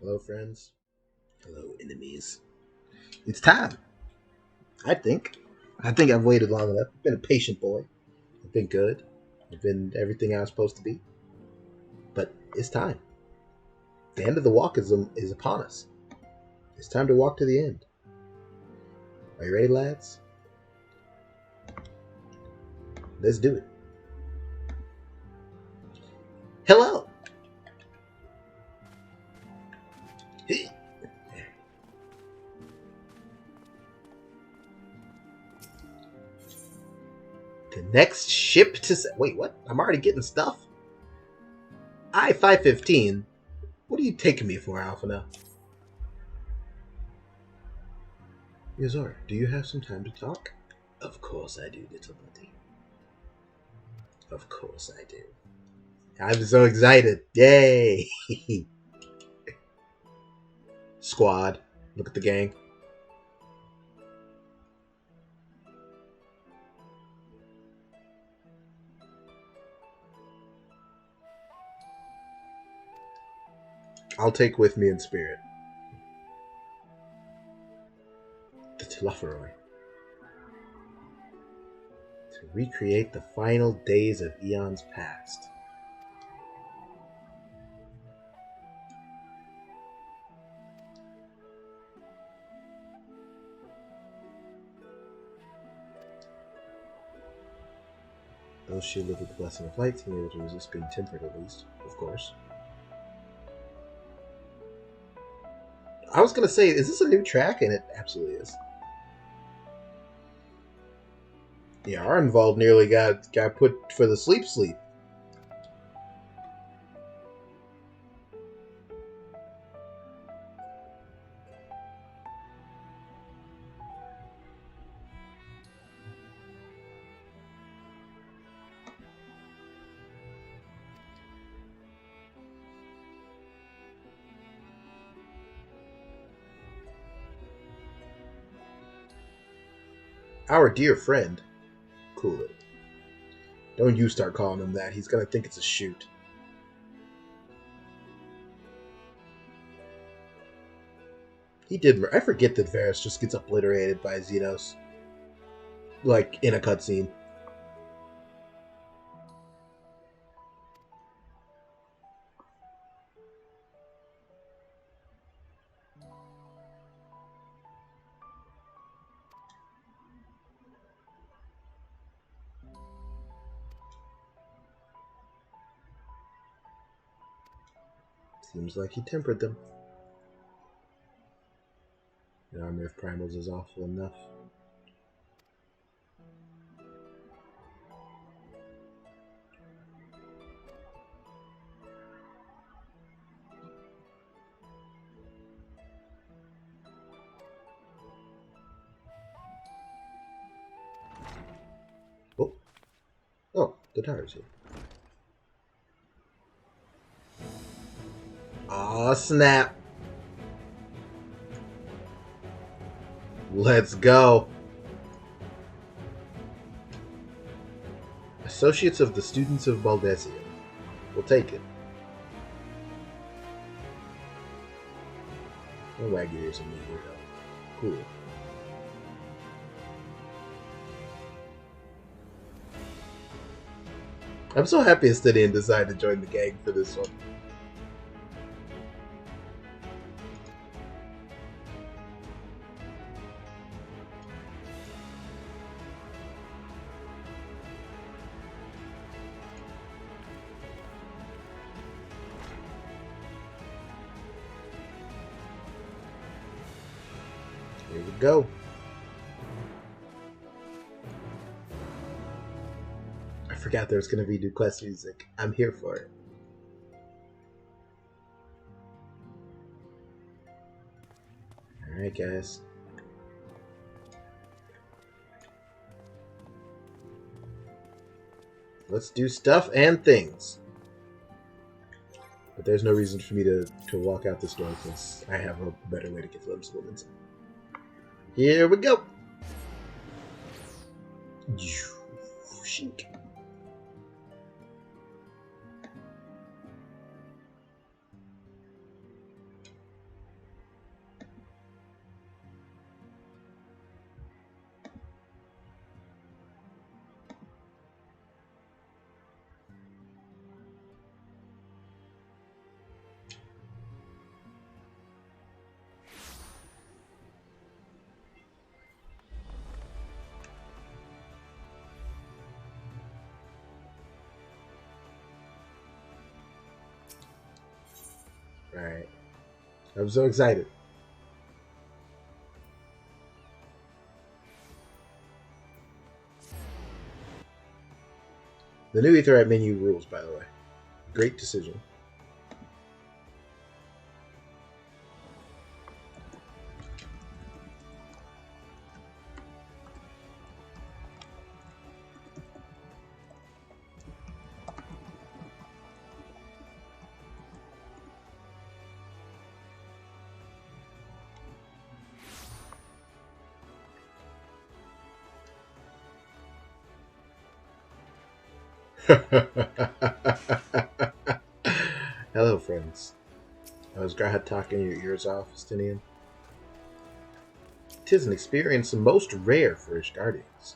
Hello, friends. Hello, enemies. It's time. I think. I think I've waited long enough. I've been a patient boy. I've been good. I've been everything I was supposed to be. But it's time. The end of the walk is upon us. It's time to walk to the end. Are you ready, lads? Let's do it. Hello. The next ship to wait. What? I'm already getting stuff. I-515. What are you taking me for, Alpha now? Yozora, do you have some time to talk? Of course I do, little buddy. Of course I do. I'm so excited. Yay! Squad. Look at the gang. I'll take with me in spirit the Telophoroi to recreate the final days of eons past. Those shielded with the blessing of light seem able to resist being tempered, at least, of course. I was gonna say, is this a new track? And it absolutely is. Yeah, Arnvald nearly got put for the sleep. Our dear friend. Cool it. Don't you start calling him that. He's gonna think it's a shoot. He did. I forget that Varys just gets obliterated by Xenos. Like, in a cutscene. Seems like he tempered them. An army of primals is awful enough. Oh. Oh, the tower's here. Aw, snap. Let's go. Associates of the Students of Baldesia. We'll take it. No wag your ears at me, weirdo. Cool. I'm so happy Astidian decided to join the gang for this one. Here we go. I forgot there was going to be new quest music. I'm here for it. Alright, guys. Let's do stuff and things. But there's no reason for me to walk out this door because I have a better way to get to them women's. Here we go. Shink. Alright. I'm so excited. The new Etherite menu rules, by the way. Great decision. Hello, friends. I was glad talking your ears off, Estinian. 'Tis an experience most rare for Ishgardians.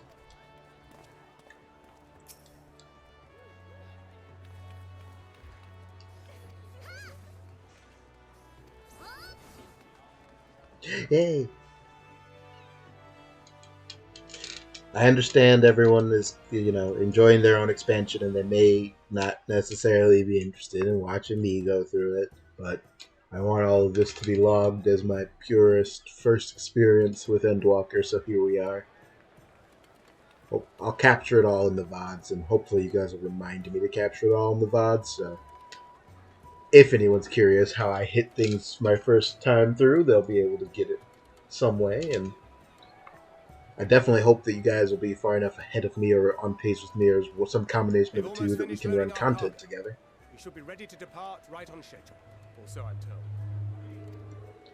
Yay! I understand everyone is, enjoying their own expansion, and they may not necessarily be interested in watching me go through it, but I want all of this to be logged as my purest first experience with Endwalker, so here we are. I'll capture it all in the VODs, and hopefully you guys will remind me to capture it all in the VODs, so if anyone's curious how I hit things my first time through, they'll be able to get it some way, and I definitely hope that you guys will be far enough ahead of me or on pace with me or some combination of the two that we can run content together. We should be ready to depart right on schedule, or so I'm told.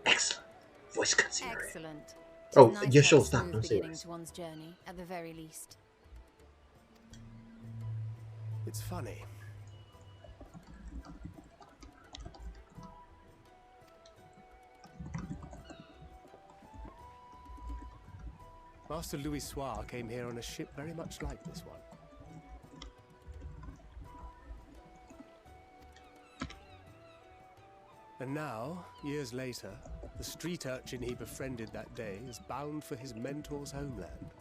Excellent. Voice cutscene. Excellent. Oh, you shall stop. Don't say beginning to one's journey, at the very least. It's funny. Master Louis Soir came here on a ship very much like this one. And now, years later, the street urchin he befriended that day is bound for his mentor's homeland.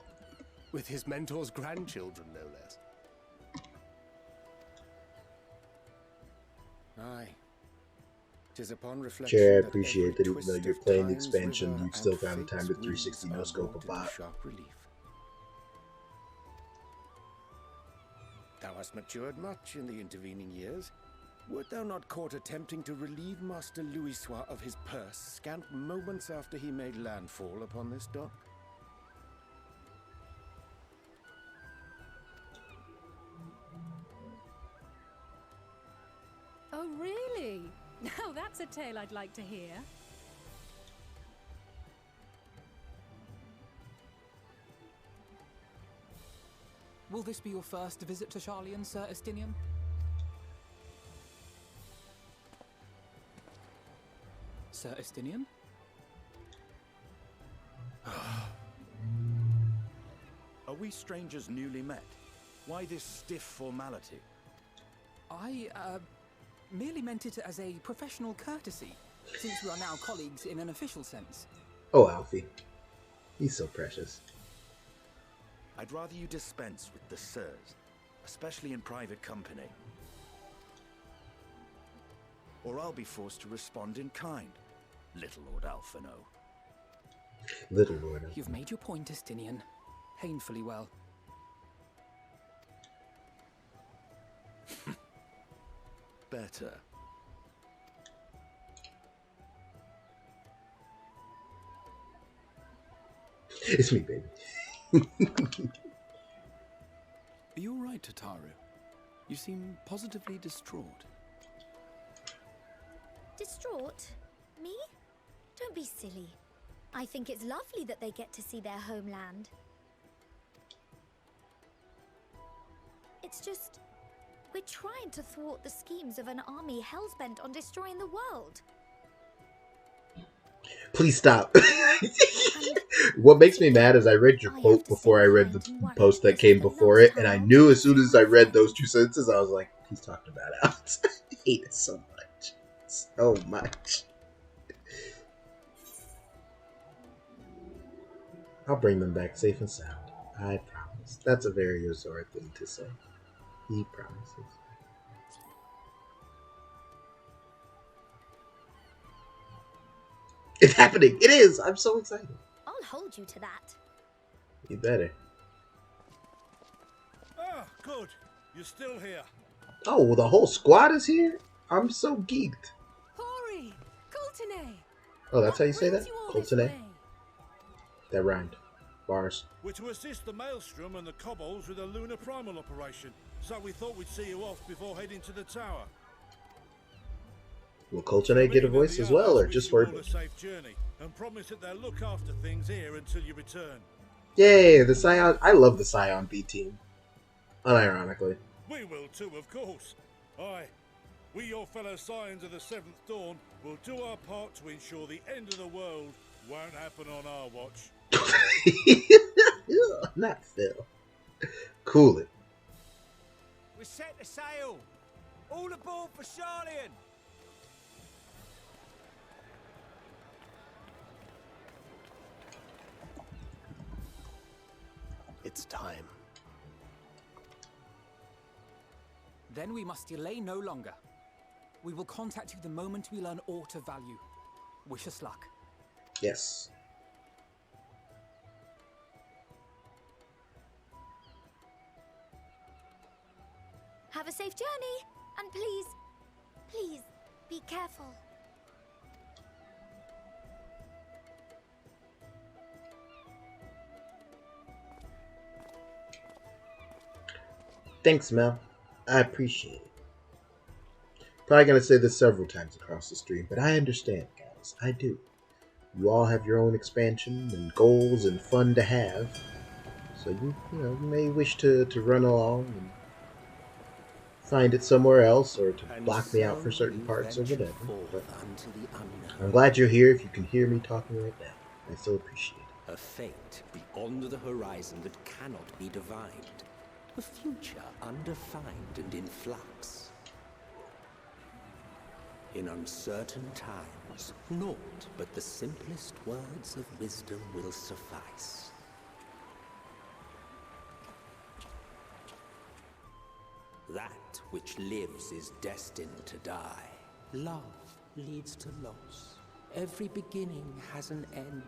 With his mentor's grandchildren, no less. Aye. 'Tis upon reflection. Chair, I appreciate that even though you're playing the expansion, you've still found time to 360 no scope a bot. Thou hast matured much in the intervening years. Wert thou not caught attempting to relieve Master Louis Soir of his purse scant moments after he made landfall upon this dock? Oh, really? Now that's a tale I'd like to hear. Will this be your first visit to Charlian, Sir Estinian? Sir Estinian? Are we strangers newly met? Why this stiff formality? I, merely meant it as a professional courtesy, since we are now colleagues in an official sense. Oh, Alfie. He's so precious. I'd rather you dispense with the sirs, especially in private company. Or I'll be forced to respond in kind, little Lord Alphino. Little Lord Alphino. You've made your point, Estinian. Painfully well. Better. It's me, baby. Are you all right, Tataru? You seem positively distraught. Distraught? Me? Don't be silly. I think it's lovely that they get to see their homeland. It's just, we're trying to thwart the schemes of an army hell's-bent on destroying the world. Please stop. What makes me mad is I read your quote before I read the post that came before it, and I knew as soon as I read those two sentences, I was like, he's talking about Alex. I hate it so much. So much. I'll bring them back safe and sound. I promise. That's a very Yozora thing to say. He promises. It's happening. It is. I'm so excited. I'll hold you to that. You better. Ah, good. You're still here. Oh, well, the whole squad is here? I'm so geeked. Hori! Coultenay! Oh, that's how you What say brings that? you all this Coultenay? way? That rhymed. Bars. We're to assist the Maelstrom and the Kobolds with a lunar primal operation, so we thought we'd see you off before heading to the tower. Will Coultenay get a voice as well, or just word? A safe journey, and promise that they'll look after things here until you return. Yay, the Scion. I love the Scion B team. Unironically. We will too, of course. Aye. We, your fellow Scions of the Seventh Dawn, will do our part to ensure the end of the world won't happen on our watch. Not Phil. Cool it. We're set to sail. All aboard for Charlian. It's time. Then we must delay no longer. We will contact you the moment we learn aught of value. Wish us luck. Yes. Have a safe journey, and please, be careful. Thanks, Mel. I appreciate it. Probably gonna say this several times across the stream, but I understand, guys. I do. You all have your own expansion and goals and fun to have. So you may wish to run along and find it somewhere else, or to block me out for certain parts or whatever. But I'm glad you're here if you can hear me talking right now. I still appreciate it. A fate beyond the horizon that cannot be divined. A future undefined and in flux. In uncertain times, naught but the simplest words of wisdom will suffice. That which lives is destined to die. Love leads to loss. Every beginning has an end.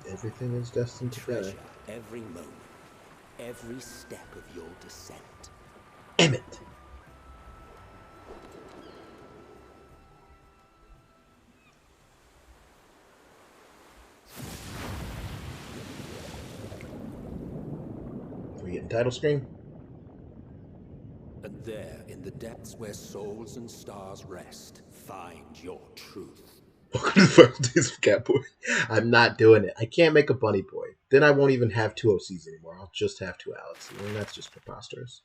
Everything is destined to die. Treasure every moment, every step of your descent. Emmett! Are we getting title screen? And there, in the depths where souls and stars rest, find your truth. Welcome to the Final Days of Catboy. I'm not doing it. I can't make a bunny boy. Then I won't even have two OCs anymore. I'll just have two Alex. And that's just preposterous.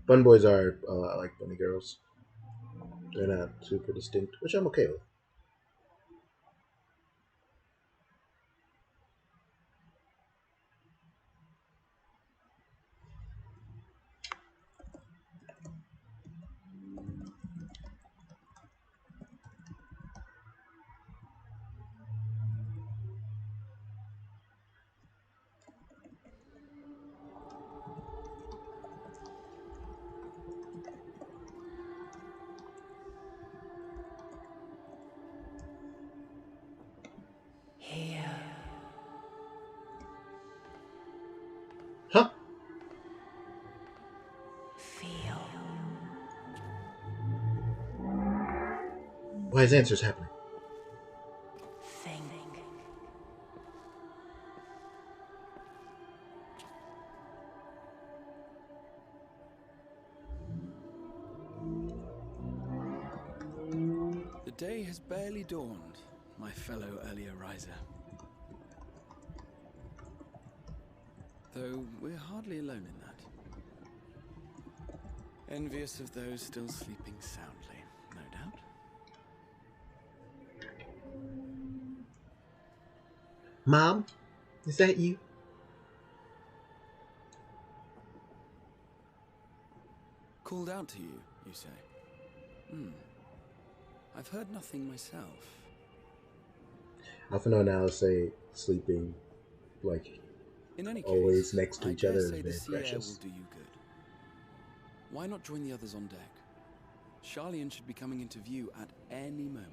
Bun boys are like bunny girls. They're not super distinct, which I'm okay with. Huh? Why his answer's happening? The day has barely dawned, my fellow earlier riser. though we're hardly alone in that. Envious of those still sleeping soundly, no doubt. Mom, is that you? Called out to you, you say? I've heard nothing myself. Often known now say sleeping, like, In any always case, next to I each dare other is say the very sea air will precious. do you good. Why not join the others on deck? Charlian should be coming into view at any moment.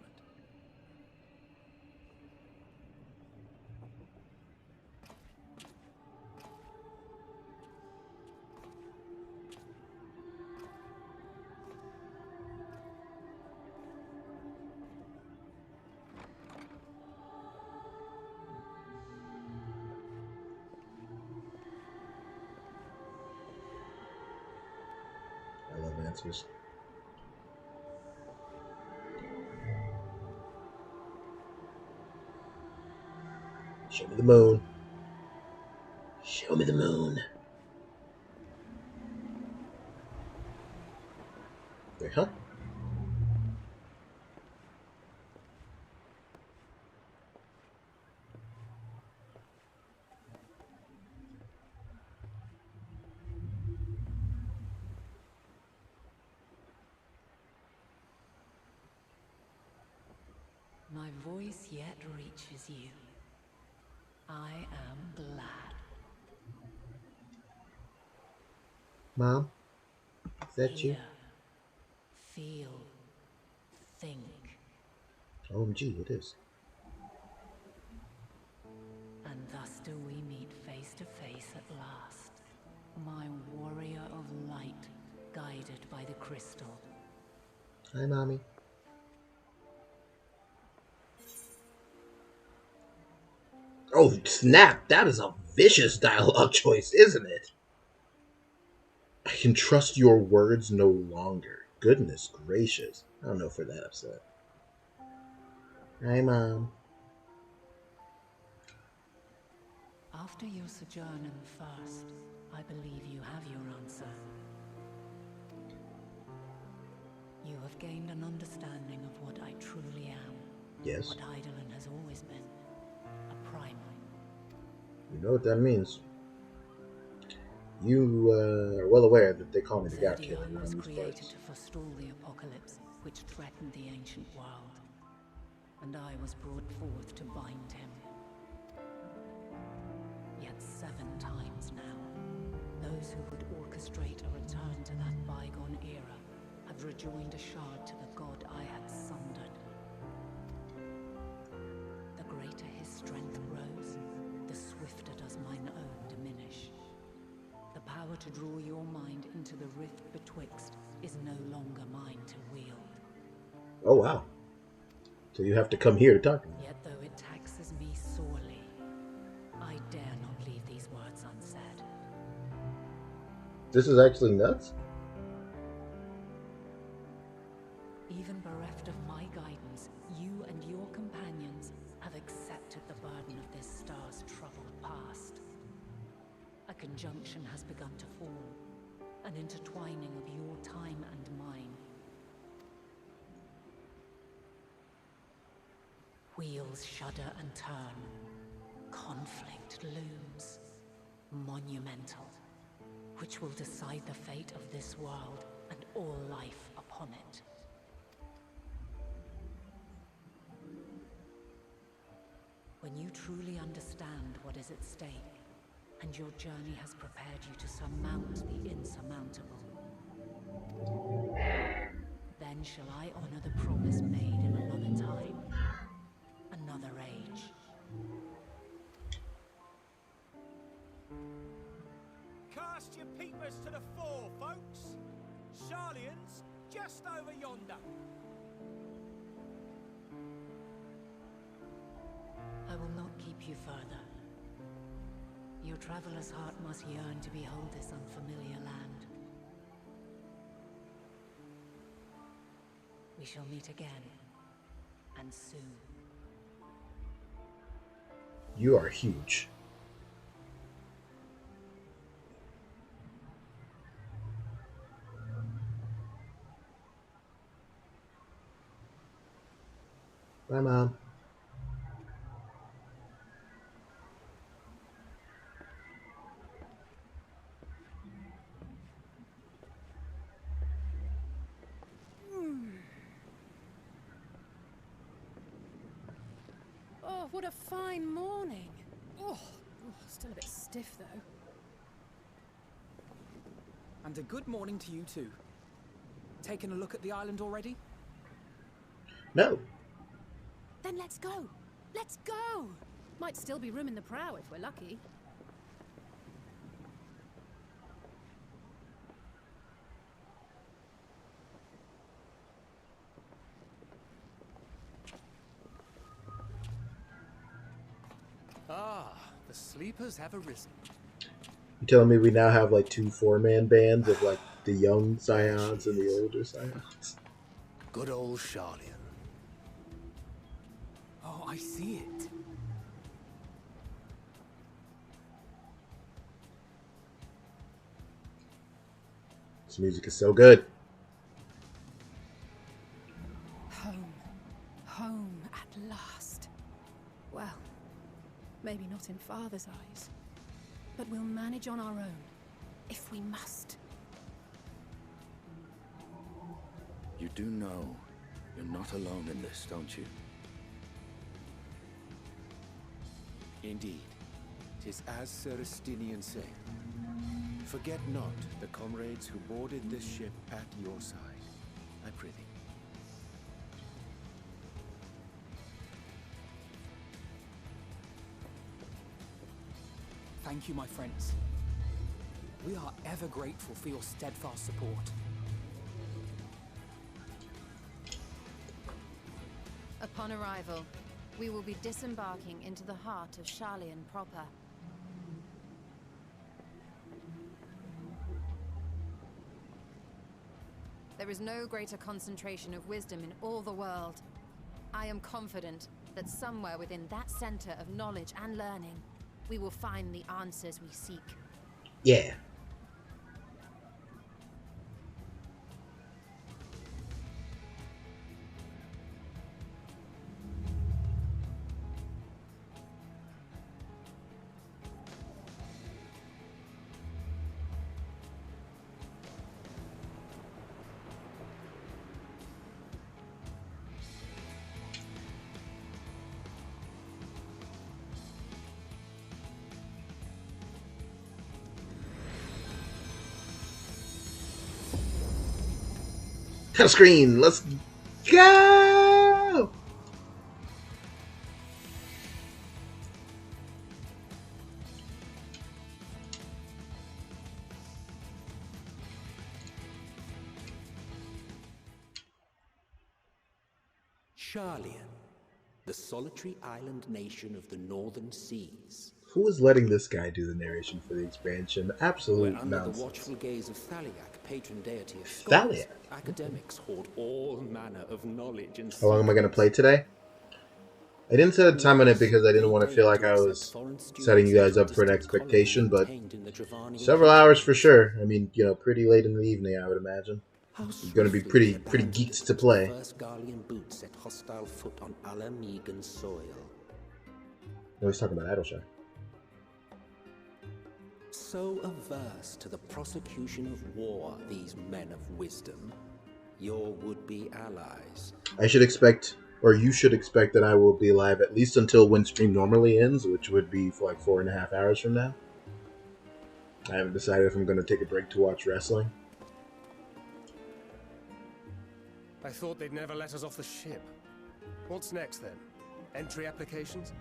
I love answers. Show me the moon. Show me the moon. Wait, huh? My voice yet reaches you. I am glad. Mom, is that you? Hear, feel, think. OMG, it is. And thus do we meet face to face at last. My warrior of light, guided by the crystal. Hi, Mommy. Oh, snap! That is a vicious dialogue choice, isn't it? I can trust your words no longer. Goodness gracious. I don't know if we're that upset. Hi, Mom. After your sojourn in the First, I believe you have your answer. You have gained an understanding of what I truly am. Yes. What Eidolon has always been. A primal. You know what that means. You are well aware that they call me the God Killer Zodion around was these created parts. to forestall the apocalypse, which threatened the ancient world. And I was brought forth to bind him. Yet 7 times now, those who would orchestrate a return to that bygone era have rejoined a shard to the god I had sundered. The greater his strength grows, the swifter does mine own diminish. The power to draw your mind into the rift betwixt is no longer mine to wield. Oh, wow. So you have to come here to talk to me. Yet though it taxes me sorely, I dare not leave these words unsaid. This is actually nuts. Even bereft of my guidance, you and your companions have accepted the burden of this star's troubled past. A conjunction has begun to form, an intertwining of your time and mine. Wheels shudder and turn. Conflict looms. Monumental. Which will decide the fate of this world and all life upon it. When you truly understand what is at stake, and your journey has prepared you to surmount the insurmountable, then shall I honor the promise made in another time, another age. Cast your peepers to the fore, folks. Charlian's just over yonder. I will not keep you further. Your traveler's heart must yearn to behold this unfamiliar land. We shall meet again, and soon. You are huge. Bye, Mom. Oh, what a fine morning. Still a bit stiff, though. And a good morning to you too. Taken a look at the island already? No. Then let's go. Let's go. Might still be room in the prow if we're lucky. Ah, the sleepers have arisen. You telling me we now have like 2 4-man bands of like the young scions and the older scions? Good old Charlian. Oh, I see it. This music is so good. Home. Home at last. Well, maybe not in Father's eyes. But we'll manage on our own, if we must. You do know you're not alone in this, don't you? Indeed. 'Tis as Sir Estinian saith. Forget not the comrades who boarded this ship at your side, I prithee. Thank you, my friends. We are ever grateful for your steadfast support. Upon arrival, we will be disembarking into the heart of Charlian proper. There is no greater concentration of wisdom in all the world. I am confident that somewhere within that center of knowledge and learning, we will find the answers we seek. Yeah. Cut a screen. Let's go. Charlian, the solitary island nation of the northern seas. Who is letting this guy do the narration for the expansion? Where Absolute under nonsense. the watchful gaze of Thaliak, patron deity of Thaliak? scholars, academics hoard all manner of knowledge and How long am I going to play today? I didn't set a time on it because I didn't want to feel like I was setting you guys up for an expectation, but several hours for sure. I mean, you know, pretty late in the evening, I would imagine. You're going to be pretty geeked to play. First Garlean boot set hostile foot on Alamegan soil. No, he's talking about Adelshaw. So averse to the prosecution of war, these men of wisdom, your would-be allies. I should expect, or you should expect, that I will be live at least until when stream normally ends, which would be for like 4.5 hours from now. I haven't decided if I'm going to take a break to watch wrestling. I thought they'd never let us off the ship. What's next then? Entry applications?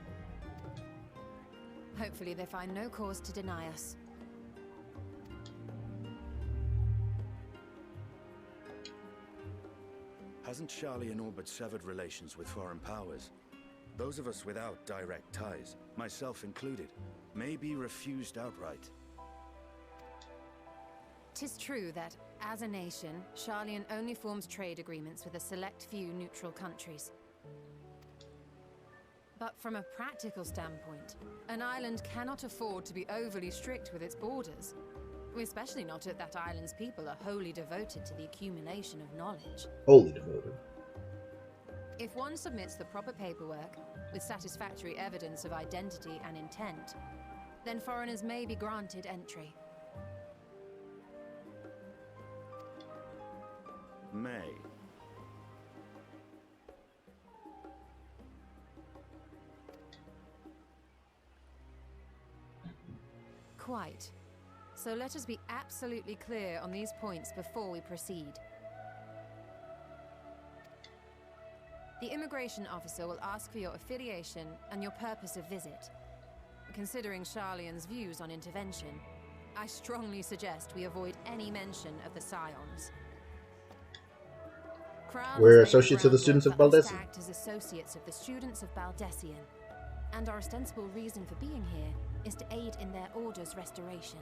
Hopefully they find no cause to deny us. Hasn't Charlian all but severed relations with foreign powers? Those of us without direct ties, myself included, may be refused outright. 'Tis true that, as a nation, Charlian only forms trade agreements with a select few neutral countries. But from a practical standpoint, an island cannot afford to be overly strict with its borders. Especially not if that island's people are wholly devoted to the accumulation of knowledge. Wholly devoted. If one submits the proper paperwork, with satisfactory evidence of identity and intent, then foreigners may be granted entry. May. Quite. So let us be absolutely clear on these points before we proceed. The immigration officer will ask for your affiliation and your purpose of visit. Considering Sharlayan's views on intervention, I strongly suggest we avoid any mention of the Scions. Crown We're has laid associates of the students of groundwork for us to Baldessian. act as associates of the students of Baldessian, and our ostensible reason for being here is to aid in their order's restoration.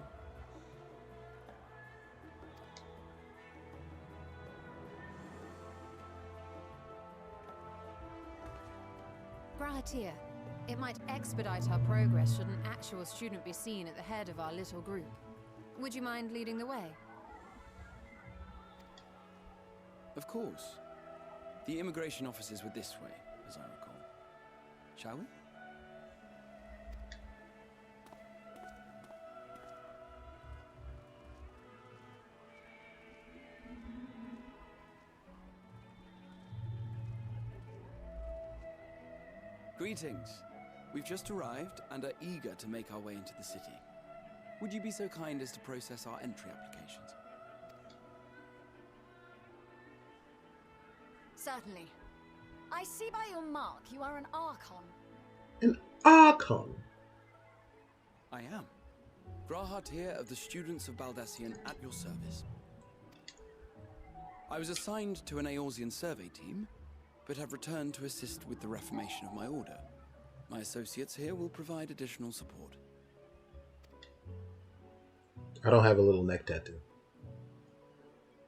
Grahatir, it might expedite our progress should an actual student be seen at the head of our little group. Would you mind leading the way? Of course. The immigration officers were this way, as I recall. Shall we? Greetings. We've just arrived and are eager to make our way into the city. Would you be so kind as to process our entry applications? Certainly. I see by your mark you are an Archon. An Archon? I am. Grahatir of the Students of Baldessian at your service. I was assigned to an Eorzean survey team, but have returned to assist with the reformation of my order. My associates here will provide additional support. I don't have a little neck tattoo.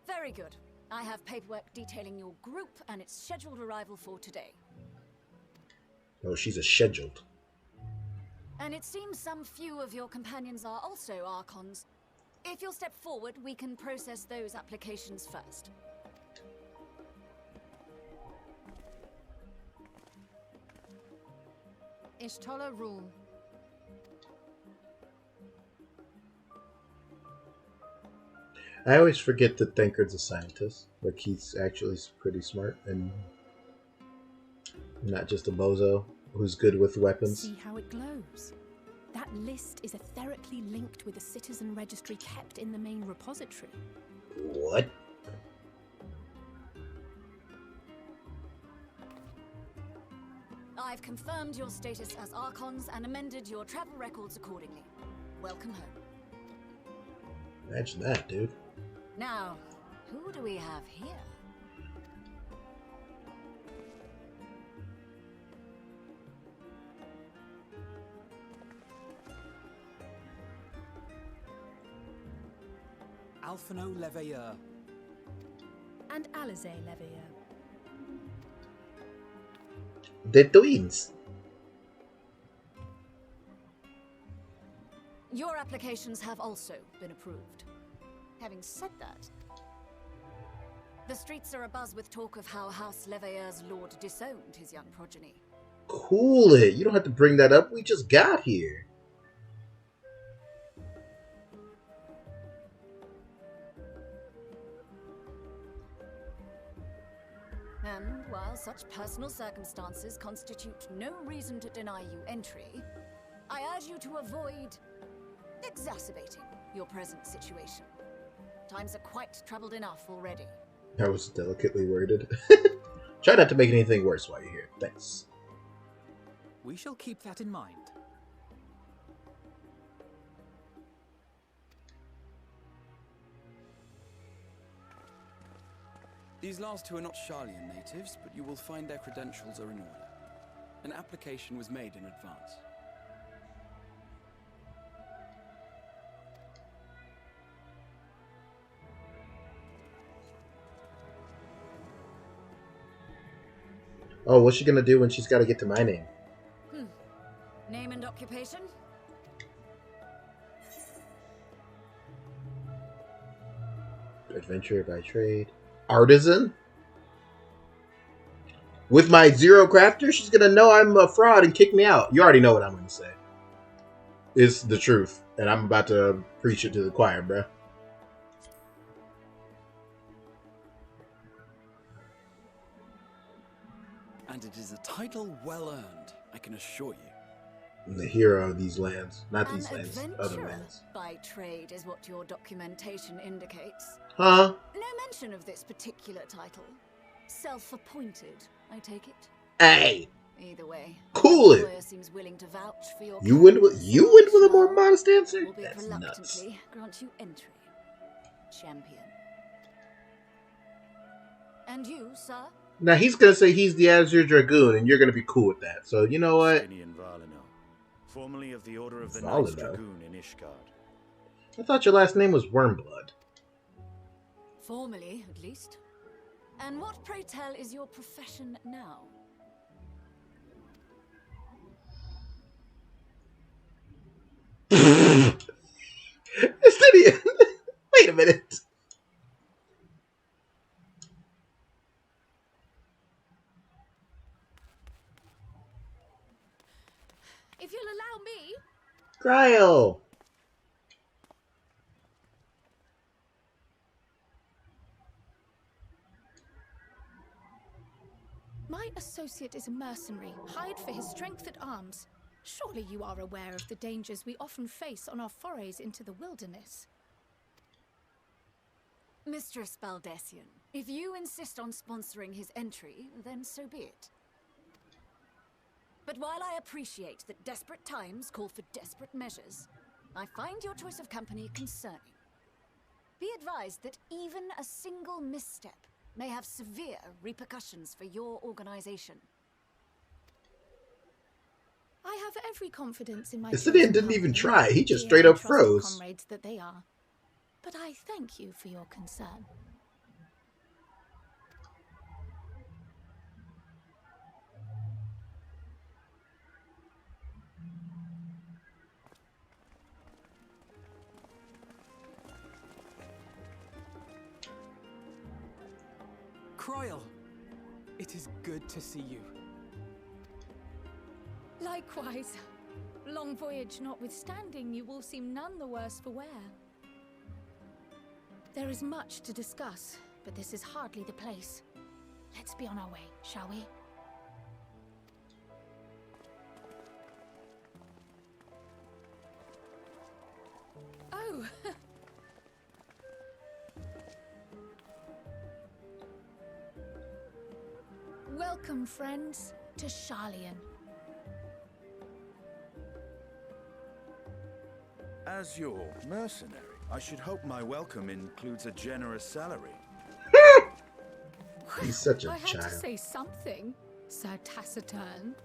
Very good. I have paperwork detailing your group and its scheduled arrival for today. Oh, she's a scheduled. And it seems some few of your companions are also Archons. If you'll step forward, we can process those applications first. Ishtola rule. I always forget that Thancred's a scientist. Like, he's actually pretty smart and not just a bozo who's good with weapons. See how it glows. That list is etherically linked with the citizen registry kept in the main repository. What? I've confirmed your status as Archons and amended your travel records accordingly. Welcome home. Imagine that, dude. Now, who do we have here? Alphino Leveilleur. And Alize Leveilleur. The twins. Your applications have also been approved. Having said that, the streets are abuzz with talk of how House Leveilleur's lord disowned his young progeny. Cool it. You don't have to bring that up. We just got here. And while such personal circumstances constitute no reason to deny you entry, I urge you to avoid exacerbating your present situation. Times are quite troubled enough already. That was delicately worded. Try not to make anything worse while you're here. Thanks. We shall keep that in mind. These last two are not Sharlayan natives, but you will find their credentials are in order. An application was made in advance. Oh, what's she gonna do when she's gotta get to my name? Name and occupation? Adventurer by trade. Artisan? With my zero crafter, she's gonna know I'm a fraud and kick me out. You already know what I'm gonna say. It's the truth, and I'm about to preach it to the choir, bruh. And it is a title well earned, I can assure you. I'm the hero of these lands. Not An these lands, other adventurer lands. by trade is what your documentation indicates. Huh? No mention of this particular title. Self-appointed, I take it? Hey! Either way, Cool your it! employer seems willing to vouch for your You went with a more shall, modest answer? albeit That's nuts. reluctantly, grant you entry. Champion. And you, sir? Now he's gonna say he's the Azure Dragoon, and you're gonna be cool with that. So you know what? Justinian Valino, formerly of the Order of the Valino? Knights Dragoon in Ishgard. I thought your last name was Wormblood. Formally, at least. And what, pray tell, is your profession now? Justinian! Wait a minute. If you'll allow me... Cryo! My associate is a mercenary, hired for his strength at arms. Surely you are aware of the dangers we often face on our forays into the wilderness. Mistress Baldessian, if you insist on sponsoring his entry, then so be it. But while I appreciate that desperate times call for desperate measures, I find your choice of company concerning. Be advised that even a single misstep may have severe repercussions for your organization. I have every confidence in my Justinian didn't even try. He just straight up froze. Comrades that they are. But I thank you for your concern. Croyle, it is good to see you. Likewise. Long voyage notwithstanding, you all seem none the worse for wear. There is much to discuss, but this is hardly the place. Let's be on our way, shall we? Oh! Welcome, friends, to Sharlayan. As your mercenary, I should hope my welcome includes a generous salary. He's such a I had child. to say something, Sir Taciturn.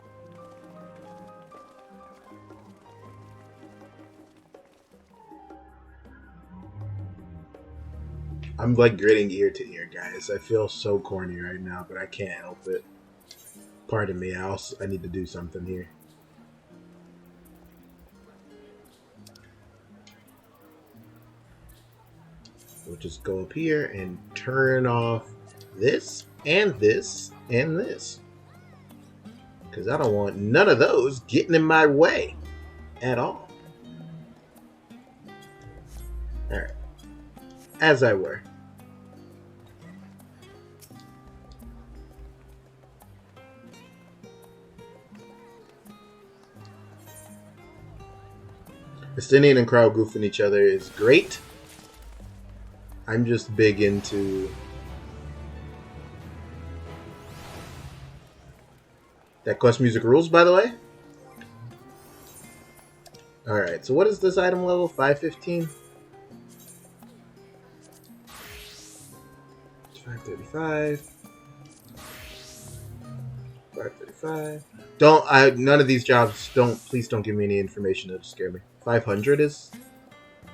I'm like gritting ear to ear, guys. I feel so corny right now, but I can't help it. Pardon me. I need to do something here. We'll just go up here and turn off this and this and this. Because I don't want none of those getting in my way at all. Alright. As I were. Justinian and Crow goofing each other is great. I'm just big into that quest music rules, by the way. Alright, so what is this item level? 515? 535. 535. None of these jobs please don't give me any information that'll scare me. 500 is?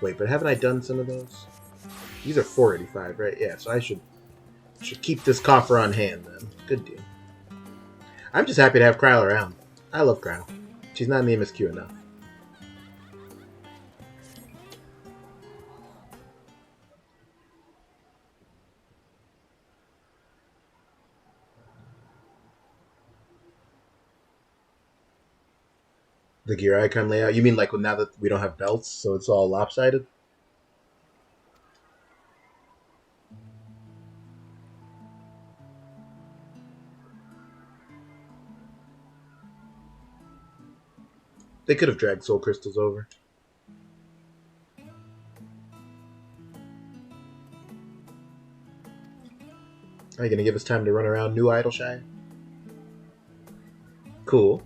Wait, but haven't I done some of those? These are 485, right? Yeah, so I should keep this coffer on hand then. Good deal. I'm just happy to have Kryl around. I love Kryl. She's not in the MSQ enough. The gear icon layout? You mean like now that we don't have belts, so it's all lopsided? They could have dragged soul crystals over. Are you going to give us time to run around New Idleshire? Cool.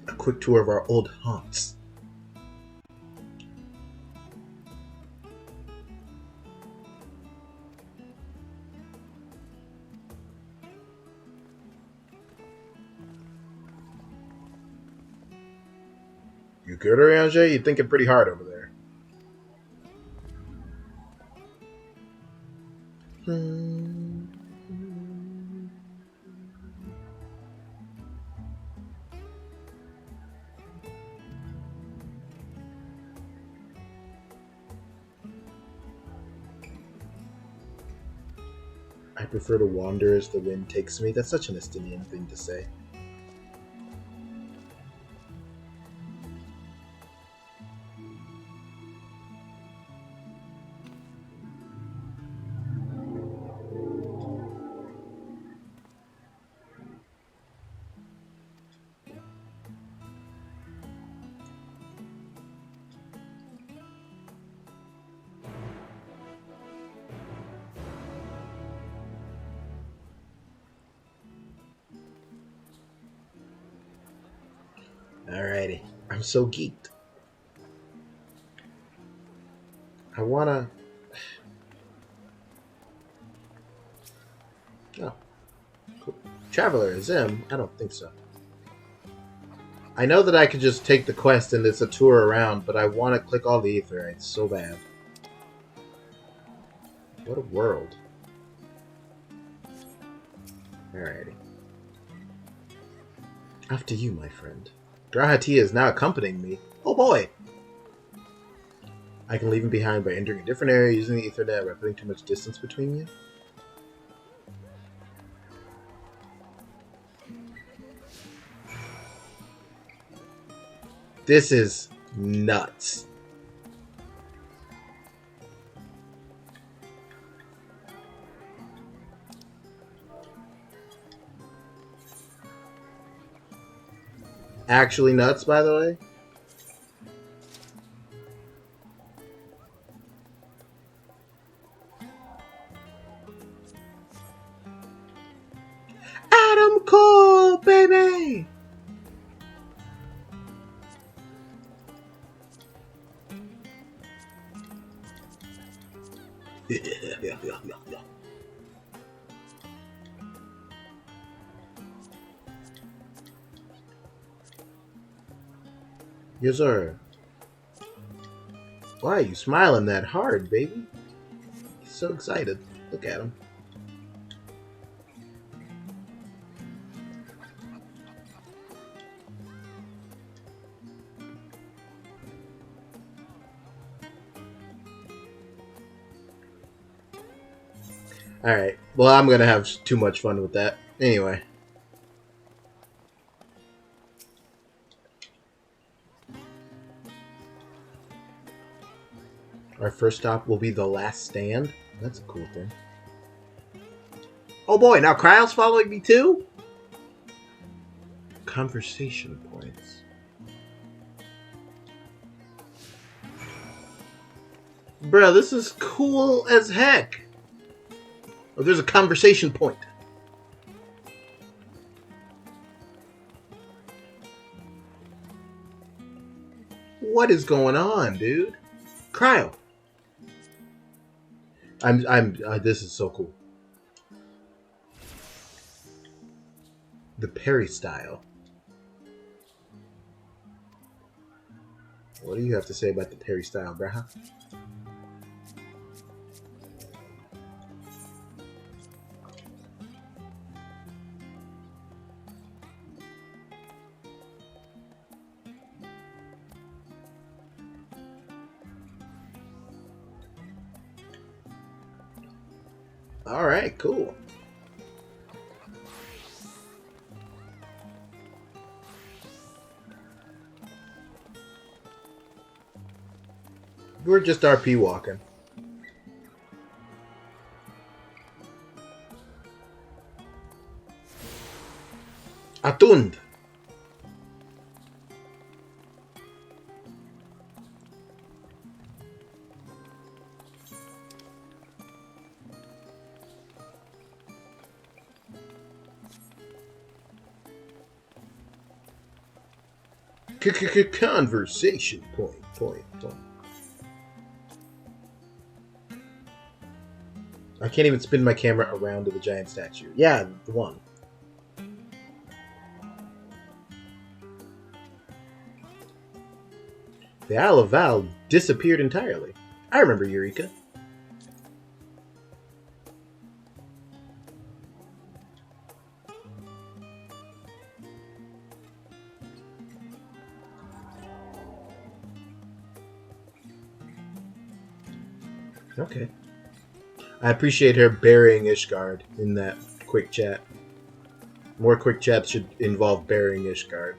A quick tour of our old haunts. You good, Oriange? You're thinking pretty hard over there. I prefer to wander as the wind takes me. That's such an Estinian thing to say. Alrighty. I'm so geeked. I wanna... Oh. Cool. Traveler, Zim? I don't think so. I know that I could just take the quest and it's a tour around, but I want to click all the aetherytes so bad. What a world. Alrighty. After you, my friend. Grahati is now accompanying me. Oh boy! I can leave him behind by entering a different area using the Ethernet by putting too much distance between you. This is nuts. Actually nuts, by the way. Adam Cole, baby! Yozora. Why are you smiling that hard, baby? He's so excited. Look at him. Alright. Well, I'm going to have too much fun with that. Anyway. Our first stop will be the last stand. That's a cool thing. Oh boy, now Cryle's following me too? Conversation points. Bruh, this is cool as heck. Oh, there's a conversation point. What is going on, dude? Cryo. This is so cool. The Perry style. What do you have to say about the Perry style, brah? All right, cool. We're just RP walking. Atund. Conversation point. I can't even spin my camera around to the giant statue. Yeah, the one. The Isle of Val disappeared entirely. I remember Eureka. Okay. I appreciate her burying Ishgard in that quick chat. More quick chats should involve burying Ishgard.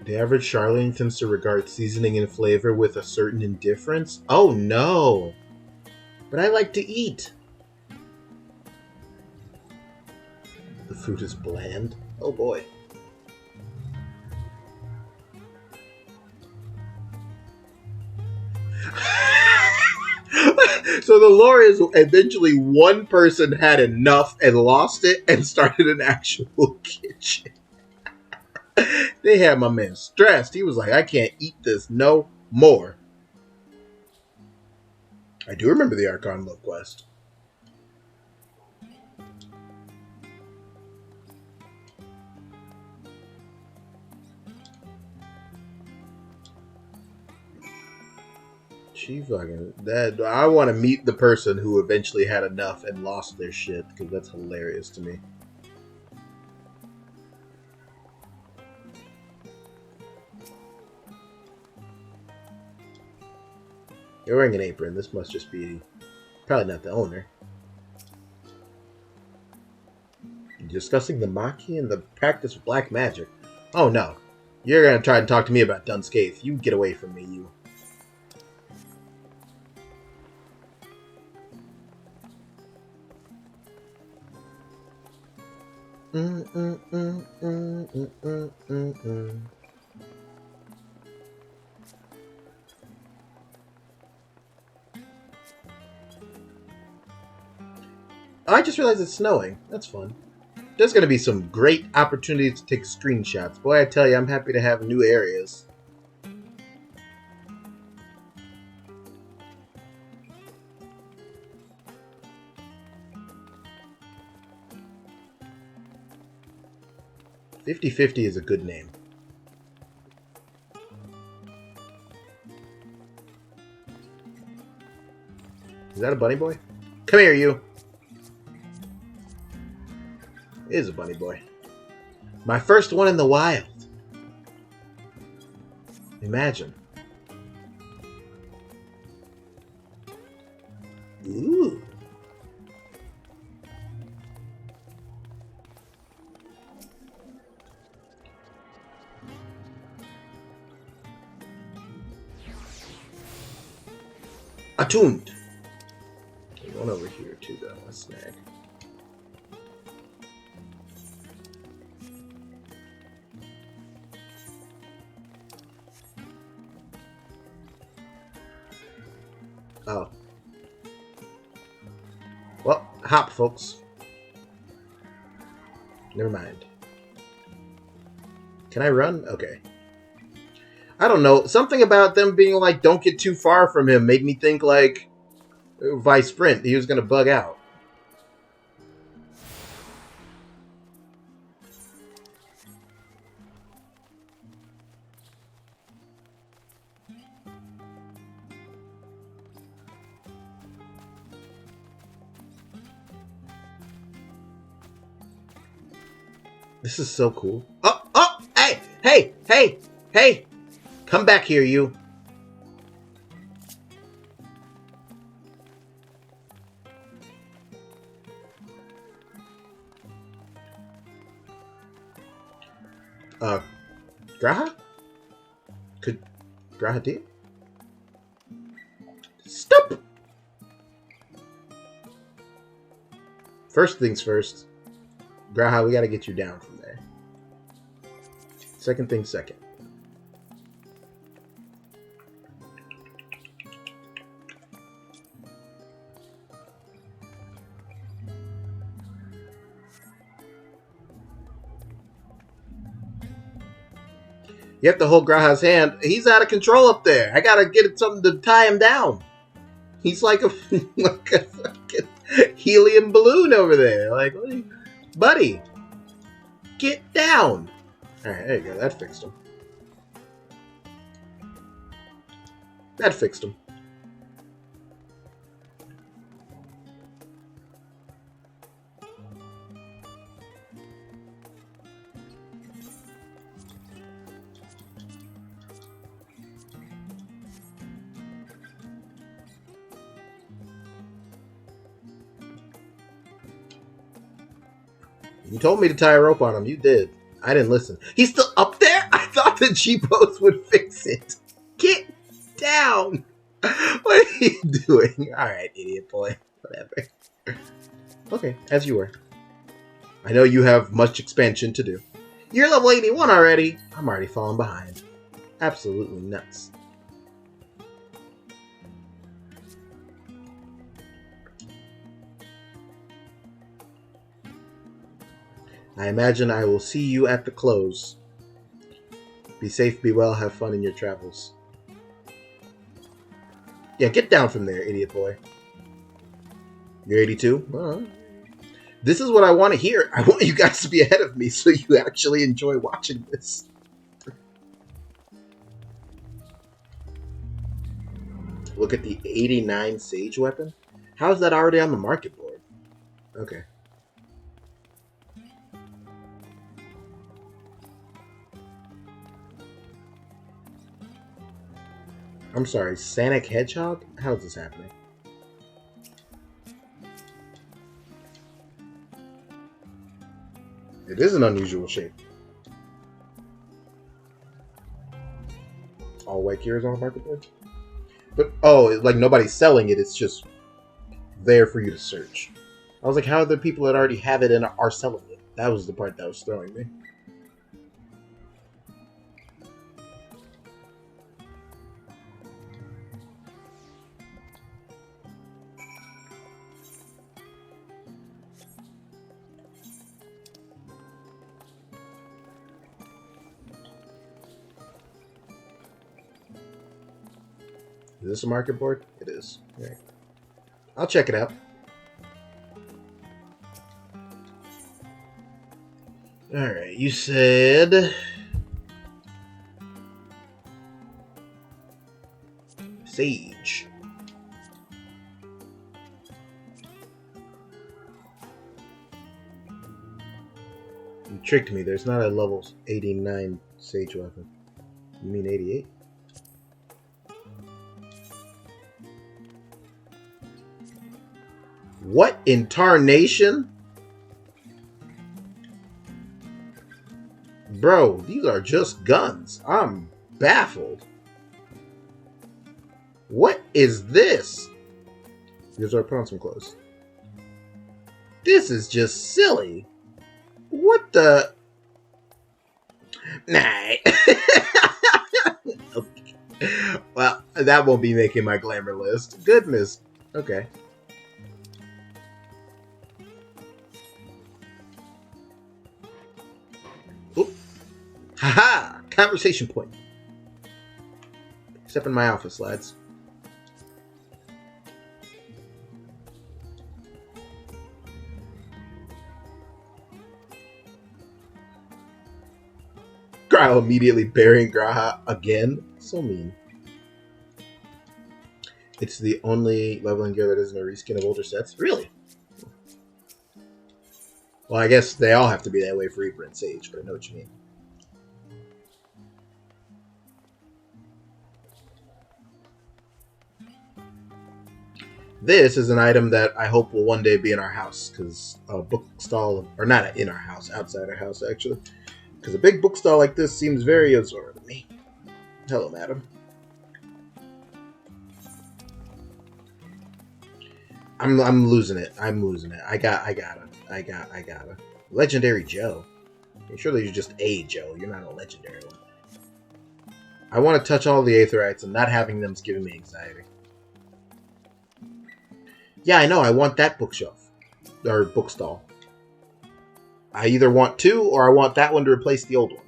The average Charlene tends to regard seasoning and flavor with a certain indifference. Oh no! But I like to eat. The food is bland. Oh boy. So the lore is eventually one person had enough and lost it and started an actual kitchen. They had my man stressed. He was like, I can't eat this no more. I do remember the Archon Love Quest. She fucking that. I want to meet the person who eventually had enough and lost their shit because that's hilarious to me. You're wearing an apron. This must just be probably not the owner. Discussing the Maki and the practice of black magic. Oh no. You're gonna try and talk to me about Dunscaith. You get away from me, you. I just realized it's snowing. That's fun. There's going to be some great opportunities to take screenshots. Boy, I tell you, I'm happy to have new areas. $50-50 is a good name. Is that a bunny boy? Come here, you. It is a bunny boy. My first one in the wild. Imagine. Ooh. Attuned. There's one over here too, though. A snag. Oh. Well, hop, folks. Never mind. Can I run? Okay. I don't know. Something about them being like, don't get too far from him made me think like, if I sprint, he was going to bug out. This is so cool. Oh, oh, hey, hey, hey, hey. Come back here, you. Graha? Could Graha deal? Stop! First things first. Graha, we gotta get you down from there. Second thing second. You have to hold Graha's hand. He's out of control up there. I gotta get something to tie him down. He's like a fucking helium balloon over there. Like, what are you, buddy, get down. All right, there you go. That fixed him. That fixed him. You told me to tie a rope on him. You did. I didn't listen. He's still up there? I thought the G-Post would fix it. Get down. What are you doing? Alright, idiot boy. Whatever. Okay, as you were. I know you have much expansion to do. You're level 81 already. I'm already falling behind. Absolutely nuts. I imagine I will see you at the close. Be safe, be well, have fun in your travels. Yeah, get down from there, idiot boy. You're 82? Well, this is what I want to hear. I want you guys to be ahead of me so you actually enjoy watching this. Look at the 89 Sage weapon. How is that already on the market board? Okay. I'm sorry, Sonic Hedgehog? How is this happening? It is an unusual shape. All white gear is on the market board? But, oh, like nobody's selling it, it's just there for you to search. I was like, how are the people that already have it and are selling it? That was the part that was throwing me. Is this a market board? It is. All right. I'll check it out. Alright, you said... Sage. You tricked me. There's not a level 89 Sage weapon. You mean 88? What in tarnation? Bro, these are just guns. I'm baffled. What is this? Yozora, put on some clothes. This is just silly. What the? Nah. Okay. Well, that won't be making my glamour list. Goodness. Okay. Haha! Conversation point. Step in my office, lads. Growl immediately burying Graha again. So mean. It's the only leveling gear that isn't a reskin of older sets. Really? Well, I guess they all have to be that way for Reaper and Sage, but I know what you mean. This is an item that I hope will one day be in our house, because a book stall, or not in our house, outside our house actually, because a big book stall like this seems very Yozora to me. Hello, madam. I'm losing it. I'm losing it. I gotta. Legendary Joe. Surely you're just a Joe. You're not a legendary one. I want to touch all the Aetherites, and not having them is giving me anxiety. Yeah, I know. I want that bookshelf. Or bookstall. I either want two, or I want that one to replace the old one.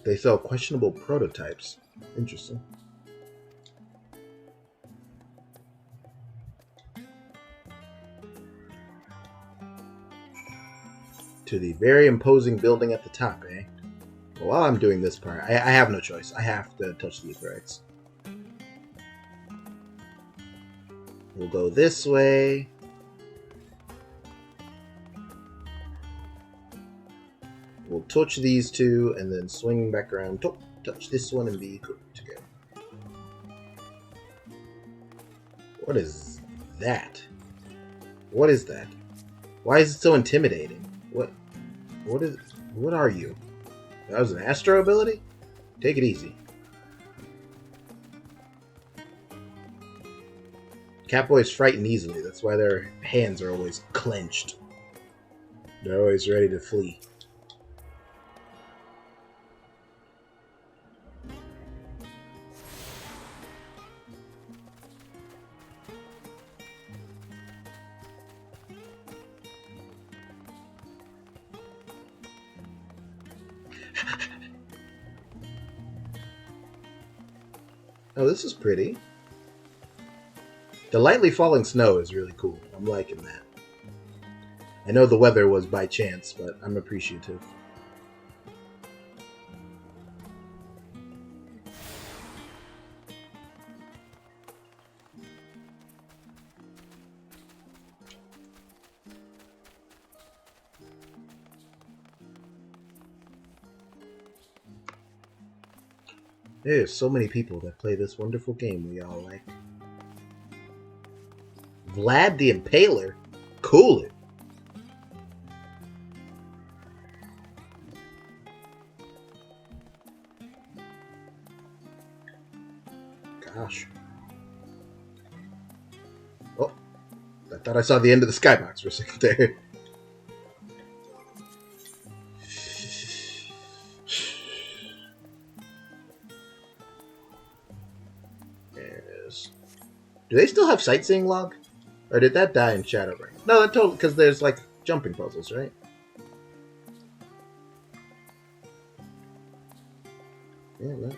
They sell questionable prototypes. Interesting. To the very imposing building at the top, eh? Well, while I'm doing this part, I have no choice. I have to touch the Aetherites. We'll go this way. We'll touch these two, and then swing back around. Touch this one and be good to go. What is that? What is that? Why is it so intimidating? What are you? That was an Astro ability? Take it easy. Catboys frighten easily. That's why their hands are always clenched. They're always ready to flee. Oh, this is pretty. The lightly falling snow is really cool. I'm liking that. I know the weather was by chance, but I'm appreciative. There's so many people that play this wonderful game we all like. Vlad the Impaler? Cool it. Gosh. Oh, I thought I saw the end of the skybox for a second there. Do they still have sightseeing log? Or did that die in Shadowbring? No, that totally, because there's like jumping puzzles, right? Yeah, right.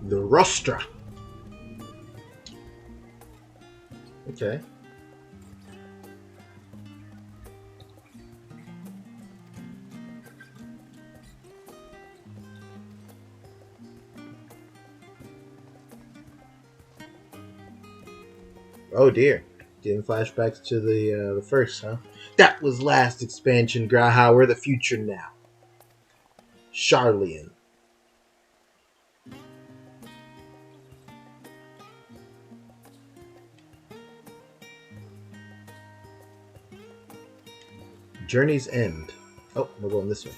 The Rostra. Okay. Oh dear. Getting flashbacks to the first, huh? That was last expansion, Graha. We're the future now. Charlian. Journey's End. Oh, we're going this way.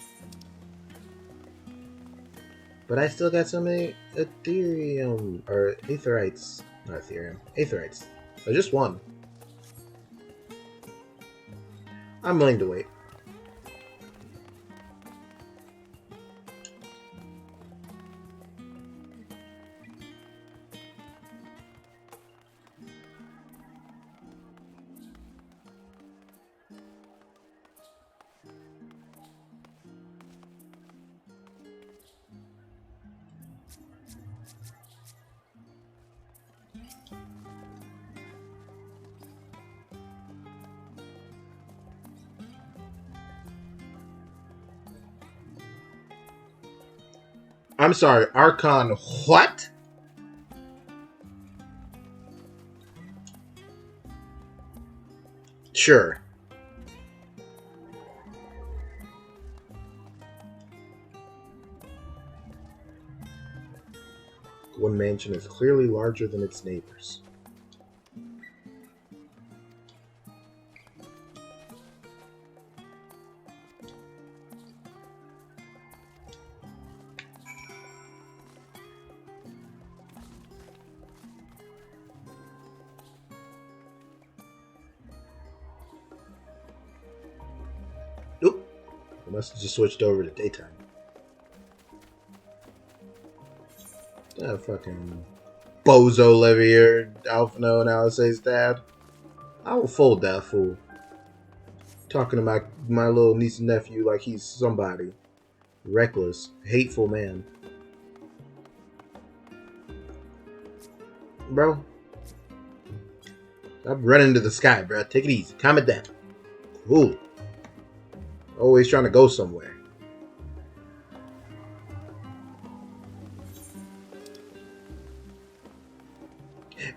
But I still got so many Ethereum, or Aetherites. Not Ethereum. Aetherites. Oh, just one. I'm willing to wait. I'm sorry, Archon what? Sure. One mansion is clearly larger than its neighbors. Oop. I must have just switched over to daytime. That fucking bozo Levier, Alphino, and Alice's dad. I will fold that fool. Talking to my little niece and nephew like he's somebody. Reckless, hateful man. Bro. Stop running to the sky, bro. Take it easy. Calm it down. Cool. Always trying to go somewhere.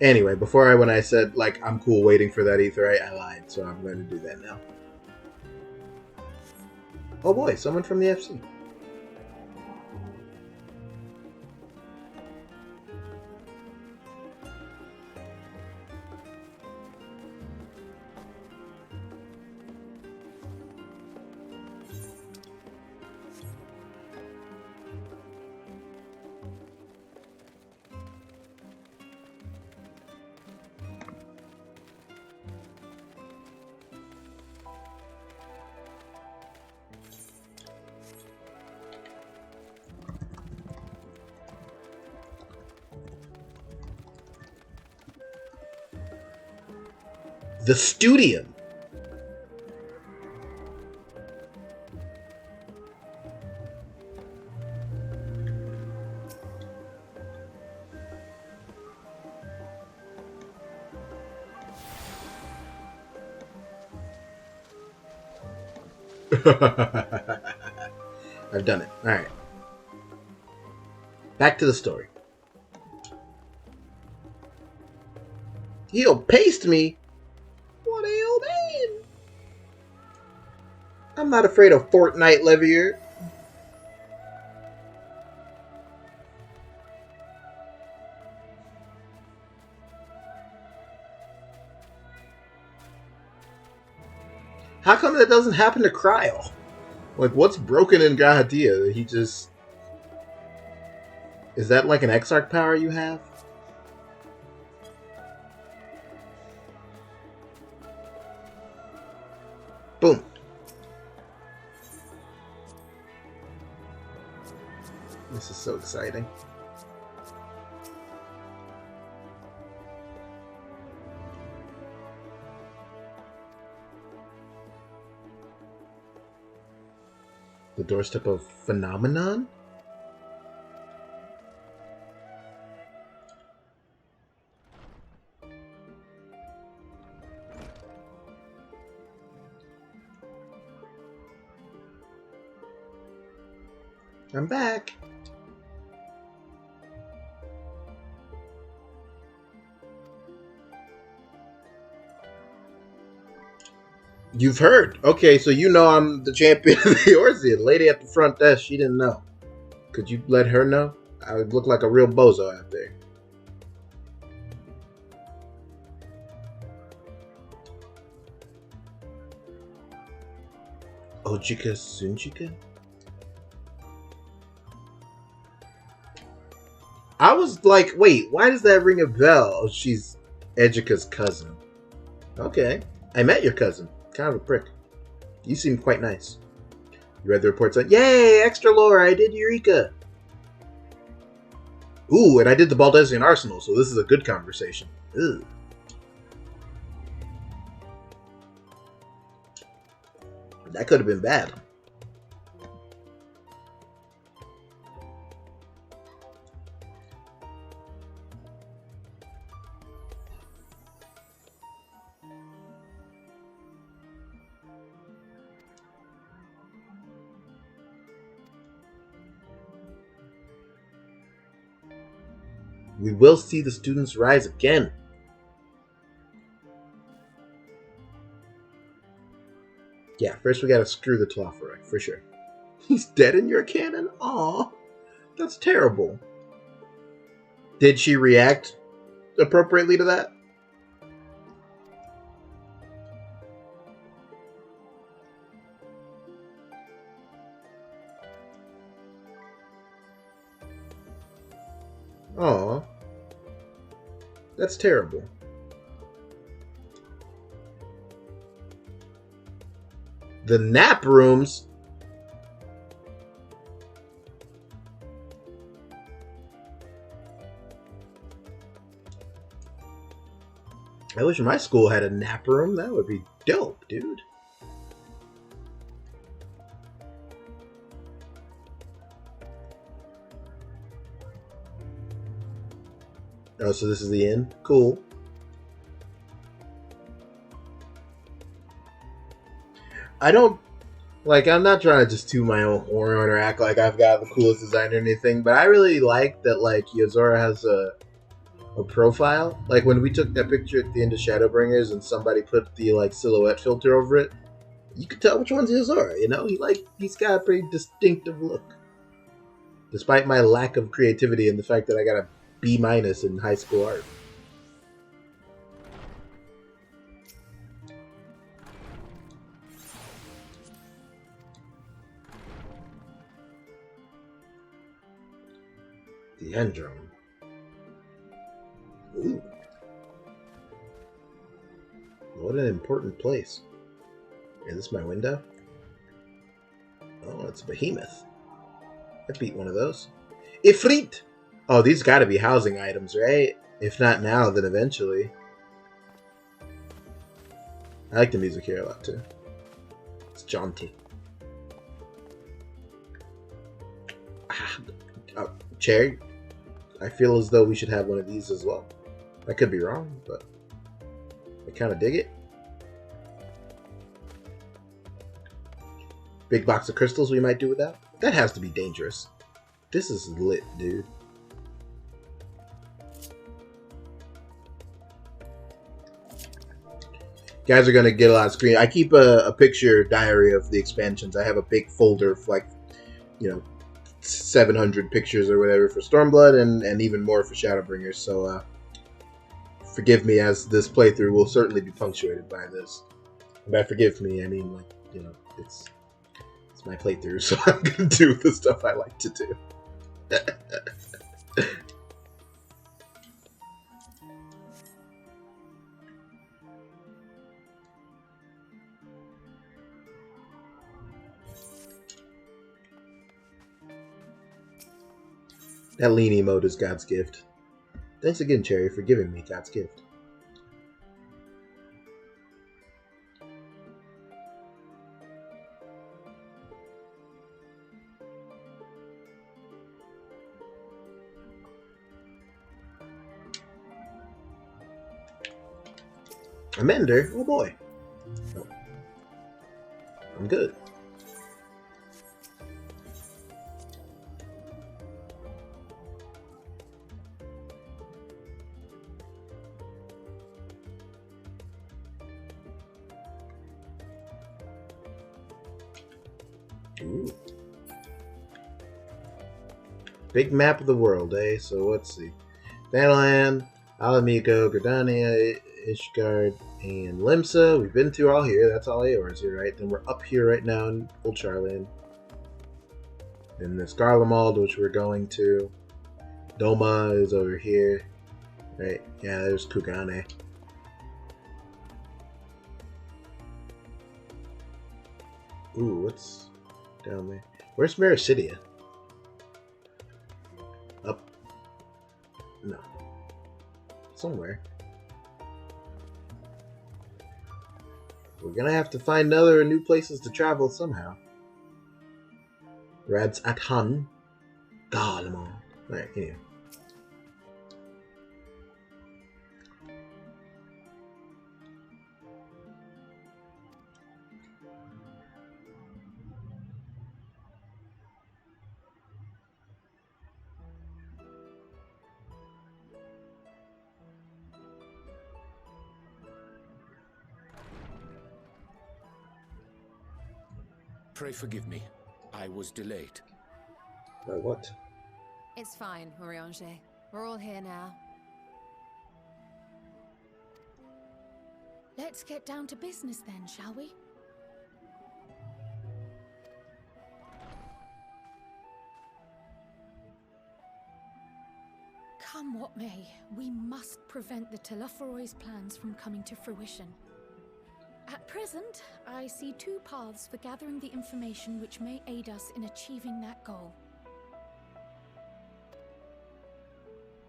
Anyway, when I said, like, I'm cool waiting for that ether, I lied, so I'm going to do that now. Oh boy, someone from the FC. The Studium. I've done it. Alright. Back to the story. He'll paste me. What do you mean? I'm not afraid of Fortnite, Levier. How come that doesn't happen to Cryo? Like, what's broken in Gahatia? He just... Is that like an Exarch power you have? Boom. This is so exciting. The doorstep of Phenomenon? I'm back. You've heard. Okay, so you know I'm the champion of the Eorzean. The lady at the front desk, she didn't know. Could you let her know? I would look like a real bozo out there. Ojika Sunjika? I was like, wait, why does that ring a bell? Oh, she's Ejika's cousin. Okay. I met your cousin. Kind of a prick. You seem quite nice. You read the reports on... Yay! Extra lore! I did Eureka! Ooh, and I did the Baldesian Arsenal, so this is a good conversation. Ugh. That could have been bad. We will see the students rise again. Yeah, first we gotta screw the Tlofferoi, for sure. He's dead in your cannon? Aw, that's terrible. Did she react appropriately to that? Aw, that's terrible. The nap rooms? I wish my school had a nap room. That would be dope, dude. Oh, so this is the end? Cool. I don't... Like, I'm not trying to just toot my own horn or act like I've got the coolest design or anything, but I really like that, like, Yozora has a profile. Like, when we took that picture at the end of Shadowbringers and somebody put the, like, silhouette filter over it, you could tell which one's Yozora, you know? He's got a pretty distinctive look. Despite my lack of creativity and the fact that I got a B- in high school art. The Endrome. Ooh. What an important place. Is this my window? Oh, it's a behemoth. I beat one of those. Ifrit! Oh, these gotta be housing items, right? If not now, then eventually. I like the music here a lot, too. It's jaunty. Cherry? I feel as though we should have one of these as well. I could be wrong, but I kind of dig it. Big box of crystals we might do without. That has to be dangerous. This is lit, dude. Guys are going to get a lot of screen. I keep a picture diary of the expansions. I have a big folder of, like, you know, 700 pictures or whatever for Stormblood and even more for Shadowbringers. So, forgive me, as this playthrough will certainly be punctuated by this. And by forgive me, I mean, like, you know, it's my playthrough, so I'm going to do the stuff I like to do. That lean emote is God's gift. Thanks again, Cherry, for giving me God's gift. Amender? Oh boy. Oh. I'm good. Ooh. Big map of the world, eh? So let's see. Thanalan, Alamiko, Gridania, Ishgard, and Limsa. We've been through all here. That's all Aeor's here, right? Then we're up here right now in Old Charland. Then there's Garlemald, which we're going to. Doma is over here. Right? Yeah, there's Kugane. Ooh, what's down there? Where's Mericidia? Up? No. Somewhere. We're gonna have to find other new places to travel somehow. Rad's at Hun. God, I'm on. Alright, anyway. Pray forgive me. I was delayed. By what? It's fine, Oriange. We're all here now. Let's get down to business then, shall we? Come what may, we must prevent the Telophoroi's plans from coming to fruition. At present, I see two paths for gathering the information which may aid us in achieving that goal.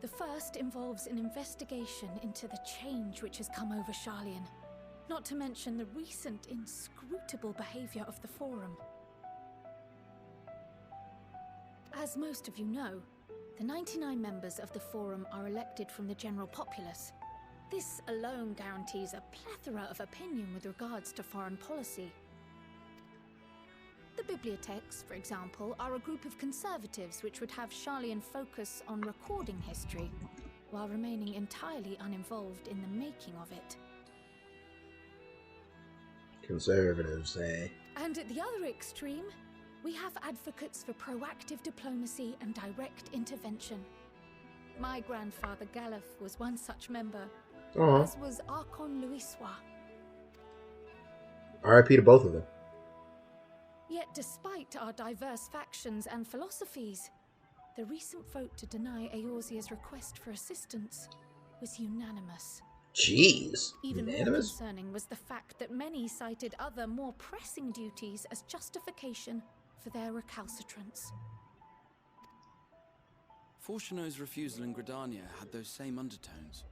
The first involves an investigation into the change which has come over Sharlayan, not to mention the recent inscrutable behavior of the Forum. As most of you know, the 99 members of the Forum are elected from the general populace. This alone guarantees a plethora of opinion with regards to foreign policy. The bibliotheques, for example, are a group of conservatives which would have Sharlayan focus on recording history, while remaining entirely uninvolved in the making of it. Conservatives, eh? And at the other extreme, we have advocates for proactive diplomacy and direct intervention. My grandfather Galef was one such member, as was Archon Louisois. RIP to both of them. Yet despite our diverse factions and philosophies, the recent vote to deny Eorzea's request for assistance was unanimous. Jeez. Even unanimous? more concerning was the fact that many cited other, more pressing duties as justification for their recalcitrance. Fortuno's refusal in Gridania had those same undertones.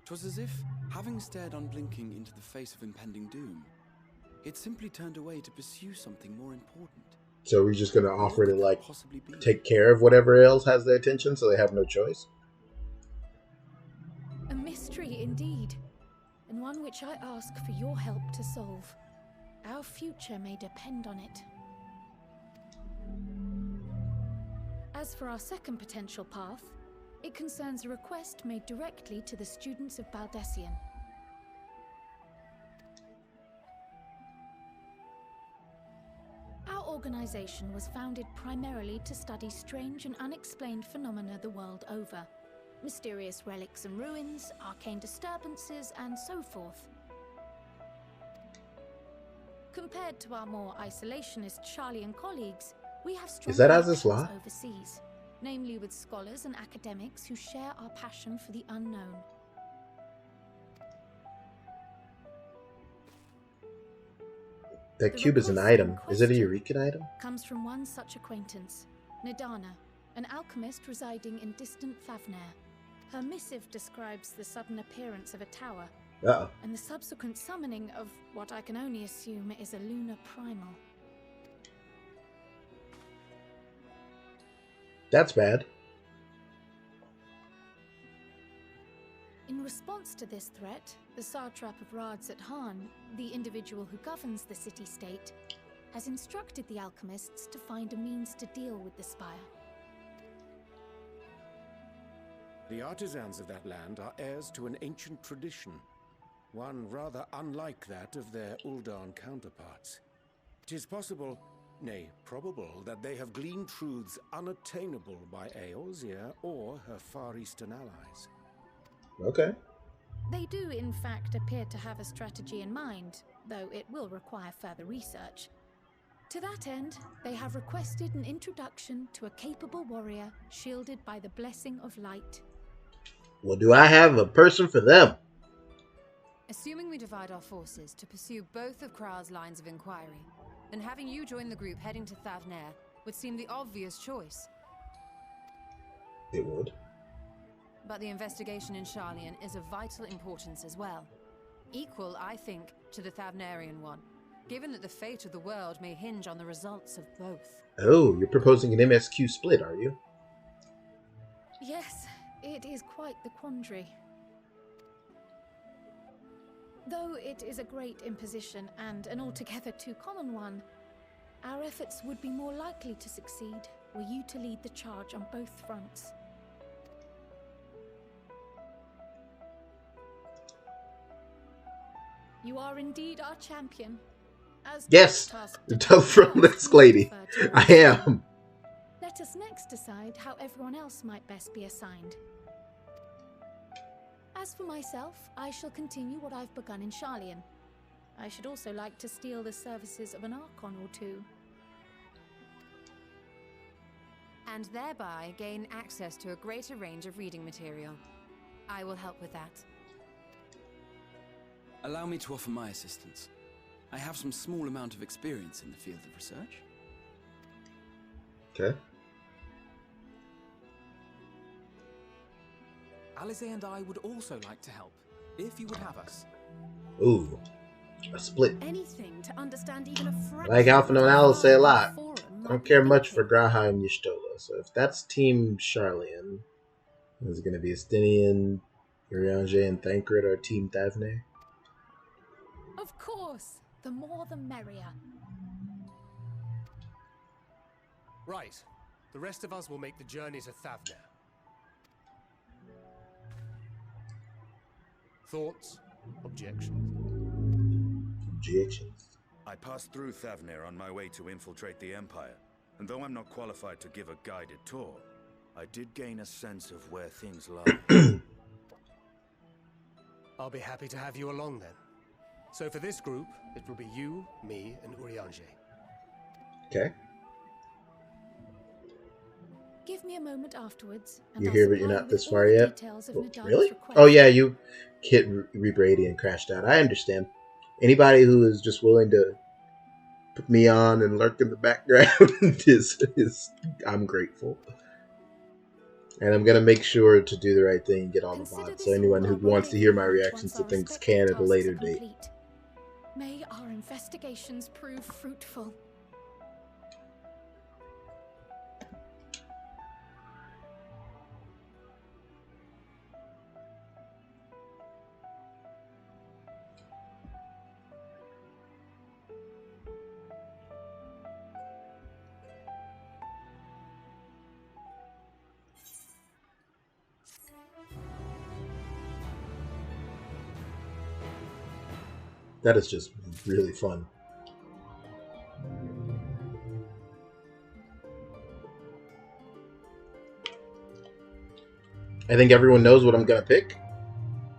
'Twas as if, having stared unblinking into the face of impending doom, it simply turned away to pursue something more important. So we're just gonna offer to, like, take care of whatever else has their attention so they have no choice? A mystery indeed, and one which I ask for your help to solve. Our future may depend on it. As for our second potential path, it concerns a request made directly to the students of Baldessian. Our organization was founded primarily to study strange and unexplained phenomena the world over. Mysterious relics and ruins, arcane disturbances, and so forth. Compared to our more isolationist Sharlayan colleagues, we have strong Is that as connections this law? overseas, namely with scholars and academics who share our passion for the unknown. That cube is an item. Is it a Eureka item? Comes from one such acquaintance, Nidana, an alchemist residing in distant Favnair. Her missive describes the sudden appearance of a tower, and the subsequent summoning of what I can only assume is a lunar primal. That's bad. In response to this threat, the Satrap of Rads at Han, the individual who governs the city-state, has instructed the alchemists to find a means to deal with the spire. The artisans of that land are heirs to an ancient tradition, one rather unlike that of their Uldan counterparts. It is possible, nay, probable, that they have gleaned truths unattainable by Eorzea or her Far Eastern allies. Okay. They do, in fact, appear to have a strategy in mind, though it will require further research. To that end, they have requested an introduction to a capable warrior shielded by the blessing of light. Well, do I have a person for them? Assuming we divide our forces to pursue both of Kral's lines of inquiry, and having you join the group heading to Thavnair would seem the obvious choice. It would. But the investigation in Sharlayan is of vital importance as well. Equal, I think, to the Thavnarian one, given that the fate of the world may hinge on the results of both. Oh, you're proposing an MSQ split, are you? Yes, it is quite the quandary. Though it is a great imposition and an altogether too common one, our efforts would be more likely to succeed were you to lead the charge on both fronts. You are indeed our champion. As Yes, the tough desk lady. I am. Let us next decide how everyone else might best be assigned. As for myself, I shall continue what I've begun in Sharlayan. I should also like to steal the services of an Archon or two. And thereby gain access to a greater range of reading material. I will help with that. Allow me to offer my assistance. I have some small amount of experience in the field of research. Okay. Alize and I would also like to help, if you would have us. Ooh, a split. Anything to understand even a fraction. Like Alpha and Alice say a lot. I don't care much for Graha and Y'shtola, so if that's Team Sharlayan, is it going to be Estinian, Urianger, and Thancred or Team Thavnair? Of course, the more the merrier. Right. The rest of us will make the journey to Thavnair. Thoughts? Objections? Objections. I passed through Thavnair on my way to infiltrate the Empire, and though I'm not qualified to give a guided tour, I did gain a sense of where things lie. I'll be happy to have you along then. So for this group, it will be you, me, and Urianger. Okay. Give me a moment afterwards. And You're I'll here, but you're supply not you this with far all the yet? details of Oh, Nadali's really? request. Oh yeah, you hit Rebrady and crashed out. I understand. Anybody who is just willing to put me on and lurk in the background is I'm grateful. And I'm going to make sure to do the right thing and get all the Consider VODs. this So anyone all who our wants to hear my rendezvous reactions once to our things respective can at a tasks later are date. complete. May our investigations prove fruitful. That is just really fun. I think everyone knows what I'm going to pick.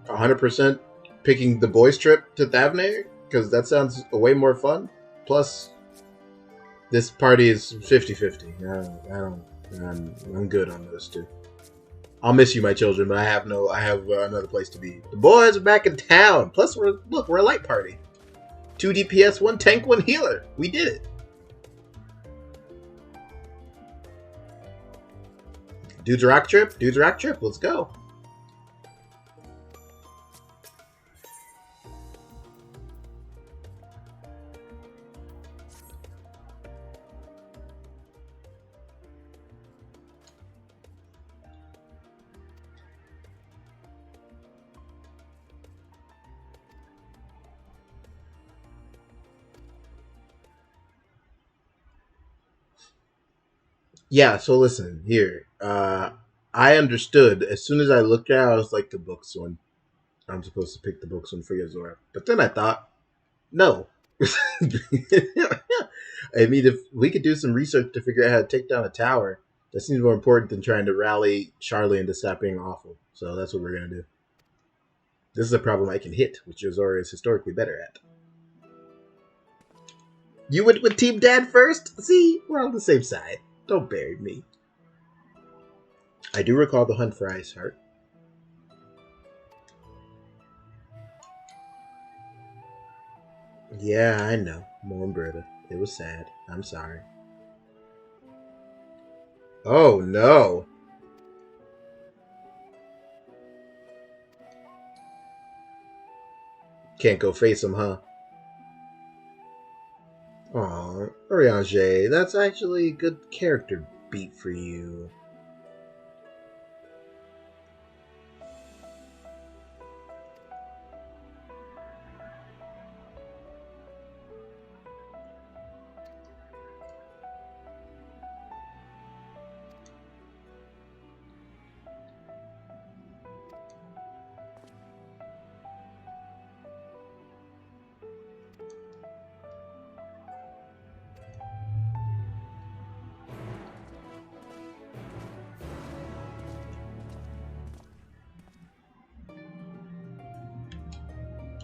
100% picking the boys' trip to Thavnair, because that sounds way more fun. Plus, this party is 50-50. I'm good on those two. I'll miss you, my children, but I have another place to be. The boys are back in town. Plus, we're a light party. 2 DPS, 1 tank, 1 healer. We did it. Dude's rock trip. Let's go. Yeah, so listen, here. I understood. As soon as I looked at it, I was like, the books one. I'm supposed to pick the books one for Yozora. But then I thought, no. I mean, if we could do some research to figure out how to take down a tower, that seems more important than trying to rally Charlie into stop being awful. So that's what we're going to do. This is a problem I can hit, which Yozora is historically better at. You went with Team Dad first? See, we're on the same side. Don't bury me. I do recall the hunt for Ice Heart. Yeah, I know. More Britta. It was sad. I'm sorry. Oh no. Can't go face him, huh? Aw, Oriange, that's actually a good character beat for you.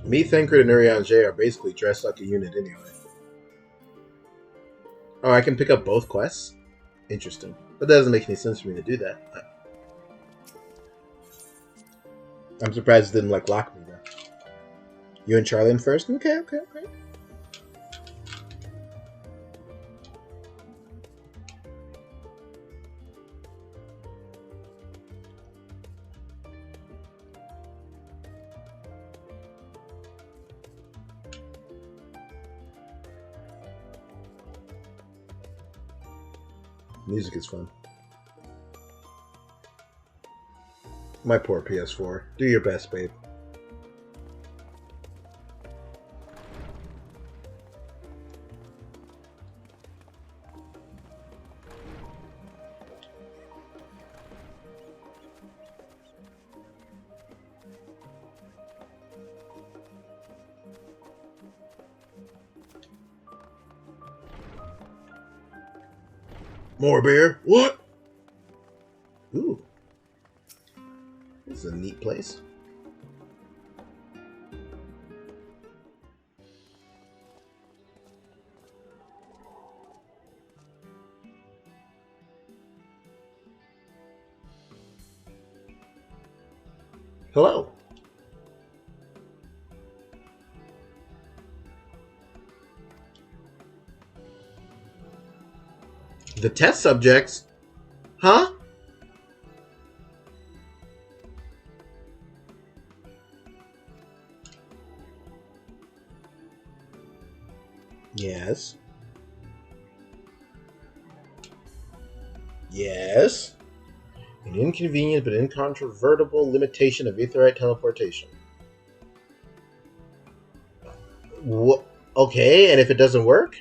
Me, Thancred, and Urianger are basically dressed like a unit anyway. Oh, I can pick up both quests? Interesting. But that doesn't make any sense for me to do that. I'm surprised it didn't, like, lock me, though. You and Charlie first? Okay. Music is fun. My poor PS4. Do your best, babe. More beer? What? Ooh. This is a neat place. Hello. The test subjects? Huh? Yes. Yes. An inconvenient but incontrovertible limitation of aetherite teleportation. What? Okay, and if it doesn't work?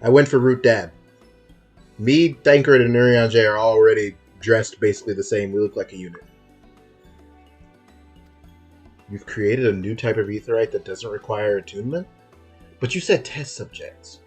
I went for Root Dad. Me, Thancred, and Urianger are already dressed basically the same. We look like a unit. You've created a new type of aetherite that doesn't require attunement? But you said test subjects.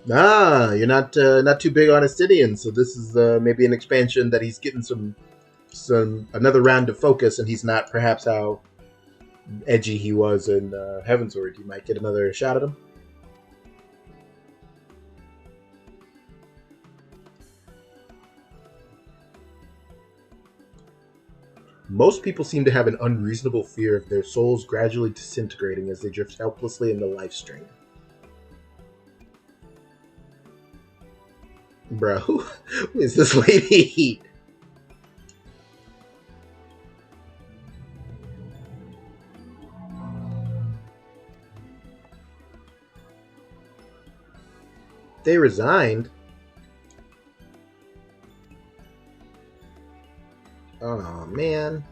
Ah, you're not too big on Astidian, so this is maybe an expansion that he's getting some another round of focus, and he's not perhaps how edgy he was in Heavensward. You might get another shot at him. Most people seem to have an unreasonable fear of their souls gradually disintegrating as they drift helplessly in the life stream. Bro, who is this lady? They resigned? Oh, man.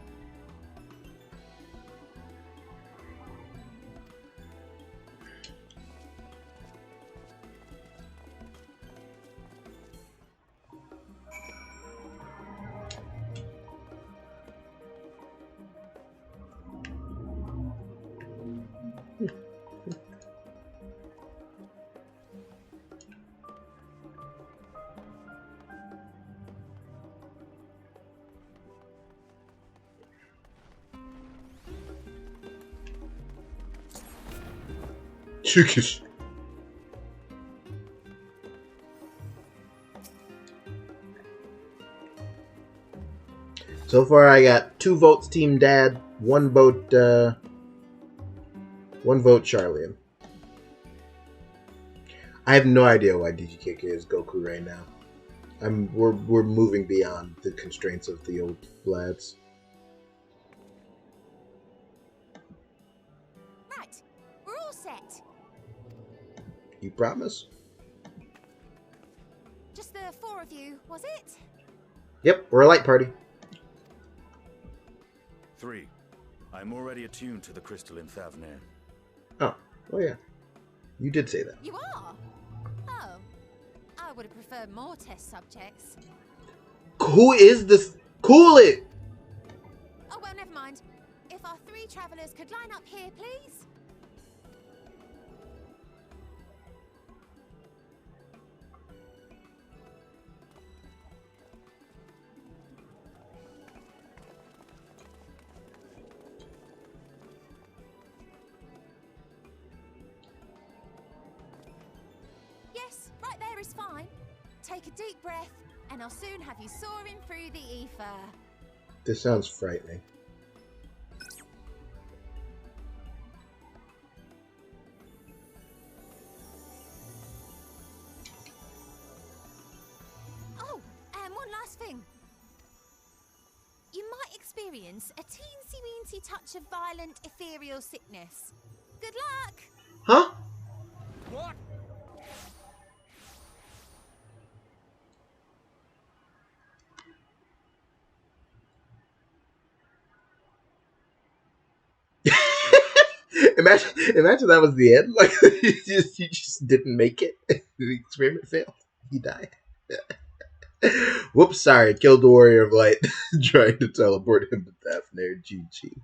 So far, I got 2 votes Team Dad, 1 vote, 1 vote Charlian. I have no idea why DGKK is Goku right now. We're moving beyond the constraints of the old lads. Right, we're all set. You promise? Just the 4 of you, was it? Yep, we're a light party. 3. I'm already attuned to the crystal in Thavnir. Oh yeah. You did say that. You are? Oh. I would have preferred more test subjects. Who is this? Cool it! Oh, well, never mind. If our 3 travelers could line up here, please. Yes, right there is fine. Take a deep breath, and I'll soon have you soaring through the ether. This sounds frightening. Oh, and one last thing. You might experience a teensy-weensy touch of violent ethereal sickness. Good luck! Huh? What? Imagine that was the end. Like you just didn't make it. The experiment failed. He died. Whoops, sorry. Killed the Warrior of Light trying to teleport him to Thavnir. GG.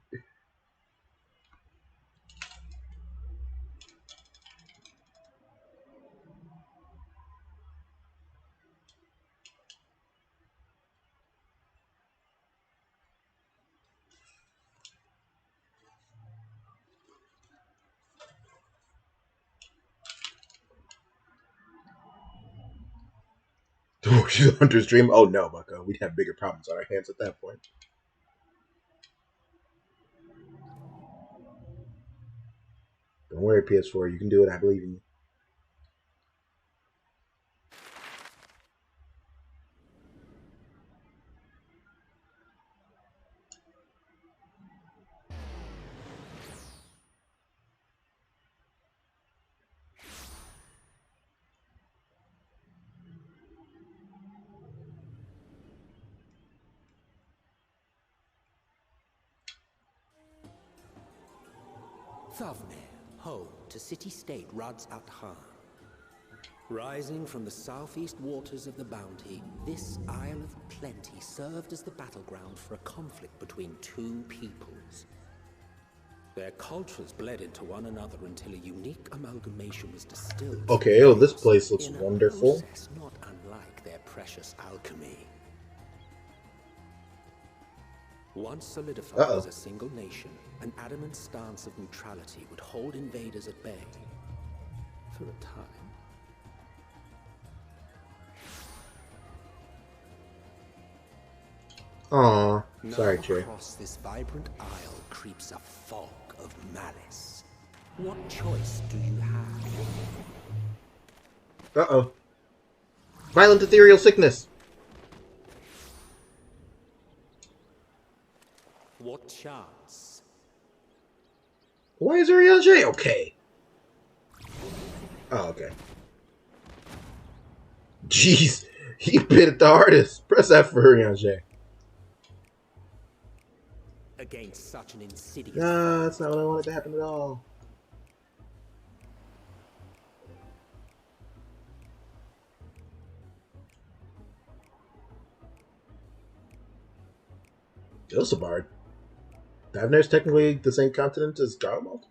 Oh, she's a Hunter's Dream? Oh no, Bucko. We'd have bigger problems on our hands at that point. Don't worry, PS4. You can do it. I believe in you. Thavnir, home to city-state Rads at Han. Rising from the southeast waters of the Bounty, this Isle of Plenty served as the battleground for a conflict between 2 peoples. Their cultures bled into one another until a unique amalgamation was distilled. Okay, oh, this place looks wonderful. Process not unlike their precious alchemy. Once solidified as a single nation, an adamant stance of neutrality would hold invaders at bay for a time. Aw, sorry, Now Trey. across this vibrant isle creeps a fog of malice. What choice do you have? Uh-oh. Violent ethereal sickness. What chance? Why is Urianger okay? Oh, okay. Jeez, he bit it the hardest. Press F for Urianger. Against such an insidious... Nah, that's not what I wanted to happen at all. Ilsabard. Thavnir's technically the same continent as Garlemald?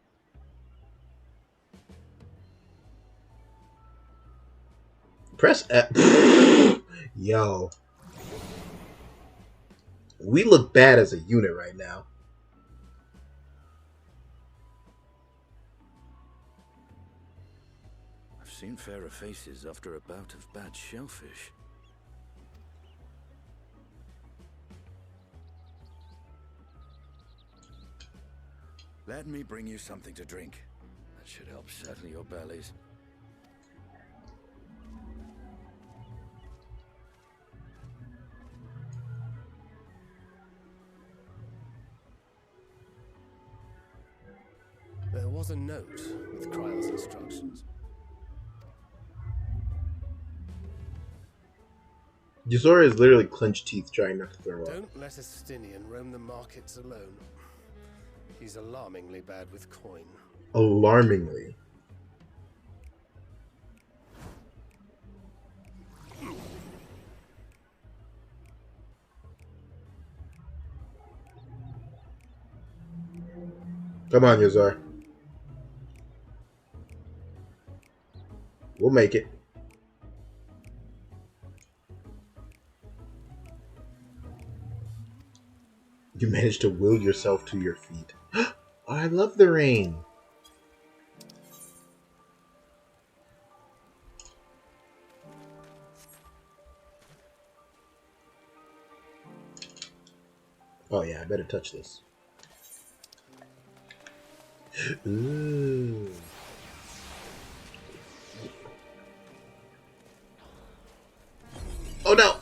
Press F. Yo. We look bad as a unit right now. Seen fairer faces after a bout of bad shellfish. Let me bring you something to drink. That should help settle your bellies. There was a note with Kryle's instructions. Yozora is literally clenched teeth trying not to throw up. Don't let a Stinian roam the markets alone. He's alarmingly bad with coin. Alarmingly. Come on, Yozora. We'll make it. You managed to will yourself to your feet. Oh, I love the rain. Oh yeah, I better touch this. Ooh. Oh no!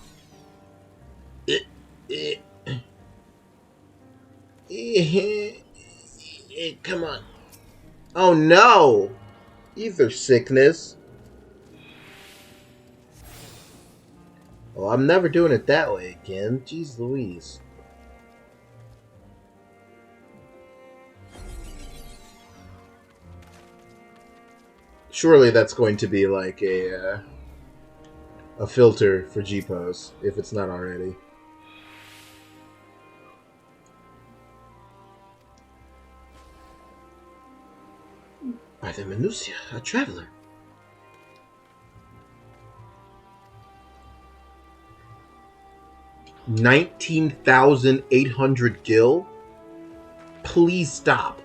Come on. Oh no! Ether sickness. Oh, I'm never doing it that way again. Jeez Louise. Surely that's going to be like a filter for G-pose, if it's not already. By the Minutia, a traveler. $19,800 gil? Please stop.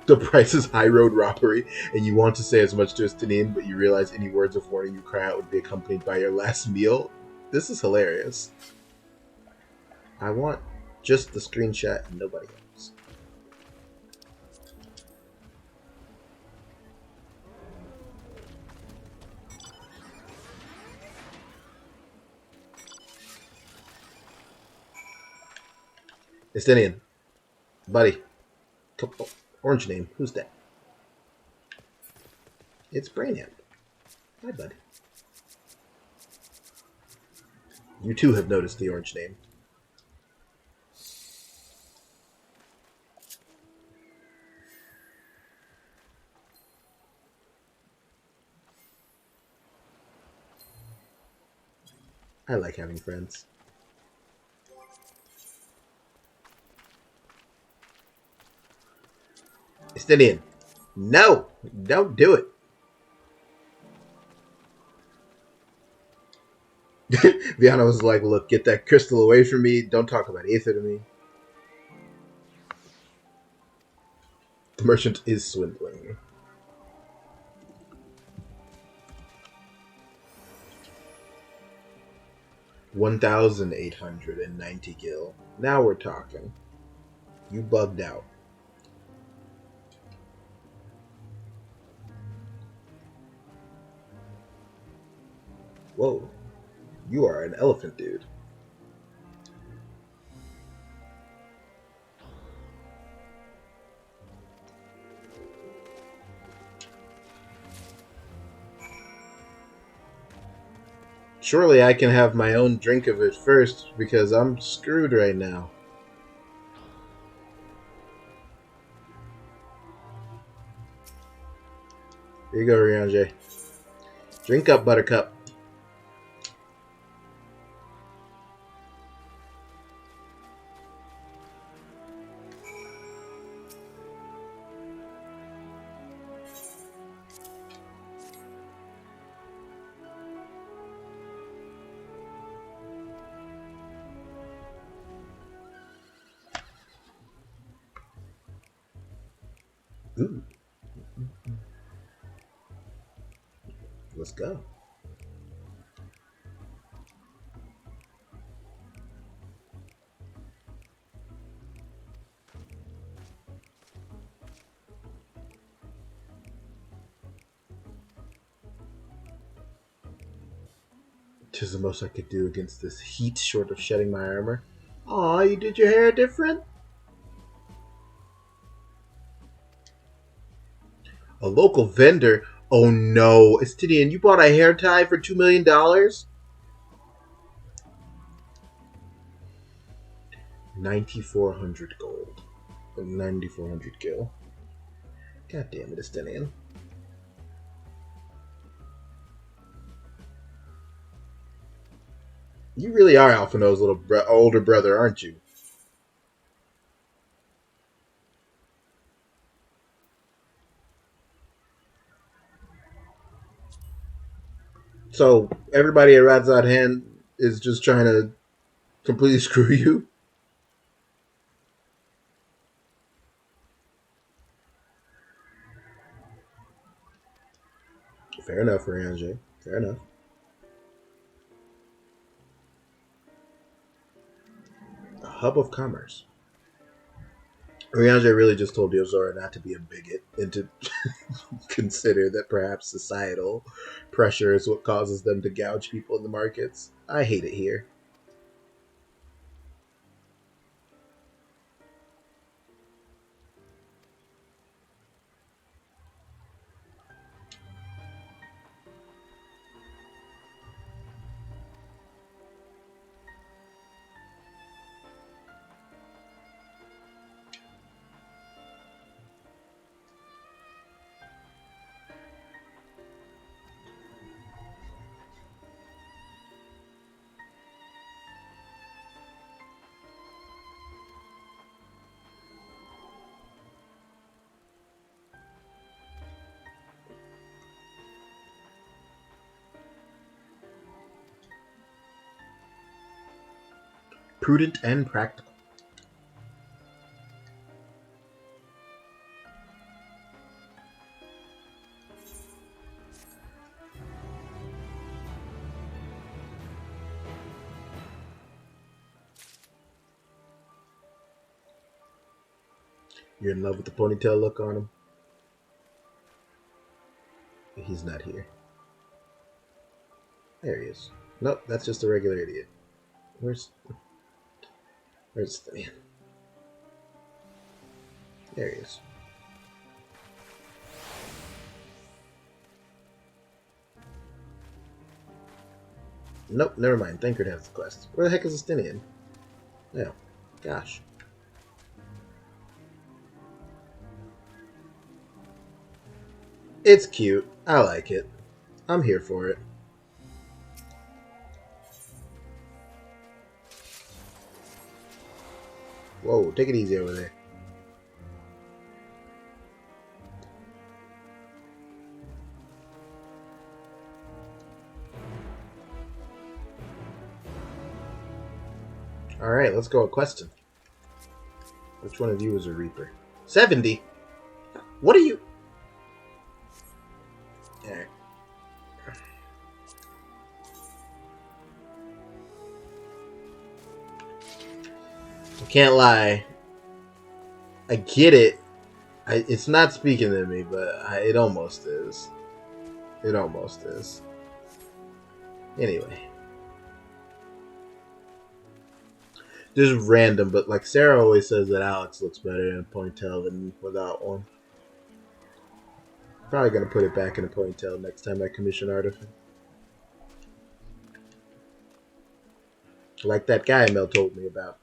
The price is high road robbery, and you want to say as much to Estinian, but you realize any words of warning you cry out would be accompanied by your last meal? This is hilarious. I want just the screenshot and nobody else. Estinian. Buddy. Orange name. Who's that? It's Brainham. Hi, bud. You too have noticed the orange name. I like having friends. Estinian. No! Don't do it. Viana was like, look, get that crystal away from me. Don't talk about Aether to me. The merchant is swindling. $1,890 gil. Now we're talking. You bugged out. Whoa. You are an elephant dude. Surely I can have my own drink of it first, because I'm screwed right now. Here you go, Rianjay. Drink up, Buttercup. Ooh. Let's go. Tis the most I could do against this heat, short of shedding my armor. Aw, you did your hair different? A local vendor? Oh no, Estidian, you bought a hair tie for $2 million? 9,400 gold. 9,400 gil. God damn it, Estidian. You really are Alphino's little older brother, aren't you? So everybody at Radzad Hand is just trying to completely screw you? Fair enough, Rianjay. Fair enough. A hub of commerce. Rianjay really just told Yozora not to be a bigot and to consider that perhaps societal pressure is what causes them to gouge people in the markets. I hate it here. Prudent and practical. You're in love with the ponytail look on him? He's not here. There he is. Nope, that's just a regular idiot. Where's the man? There he is. Nope, never mind. Thancred has the quest. Where the heck is Estinian? Oh, gosh. It's cute. I like it. I'm here for it. Whoa, take it easy over there. Alright, let's go with question. Which one of you is a Reaper? 70? What are you... Alright. I can't lie. I get it. It's not speaking to me, but it almost is. It almost is. Anyway. Just random, but like Sarah always says that Alex looks better in a ponytail than without one. Probably gonna put it back in a ponytail next time I commission art of him. Like that guy Mel told me about.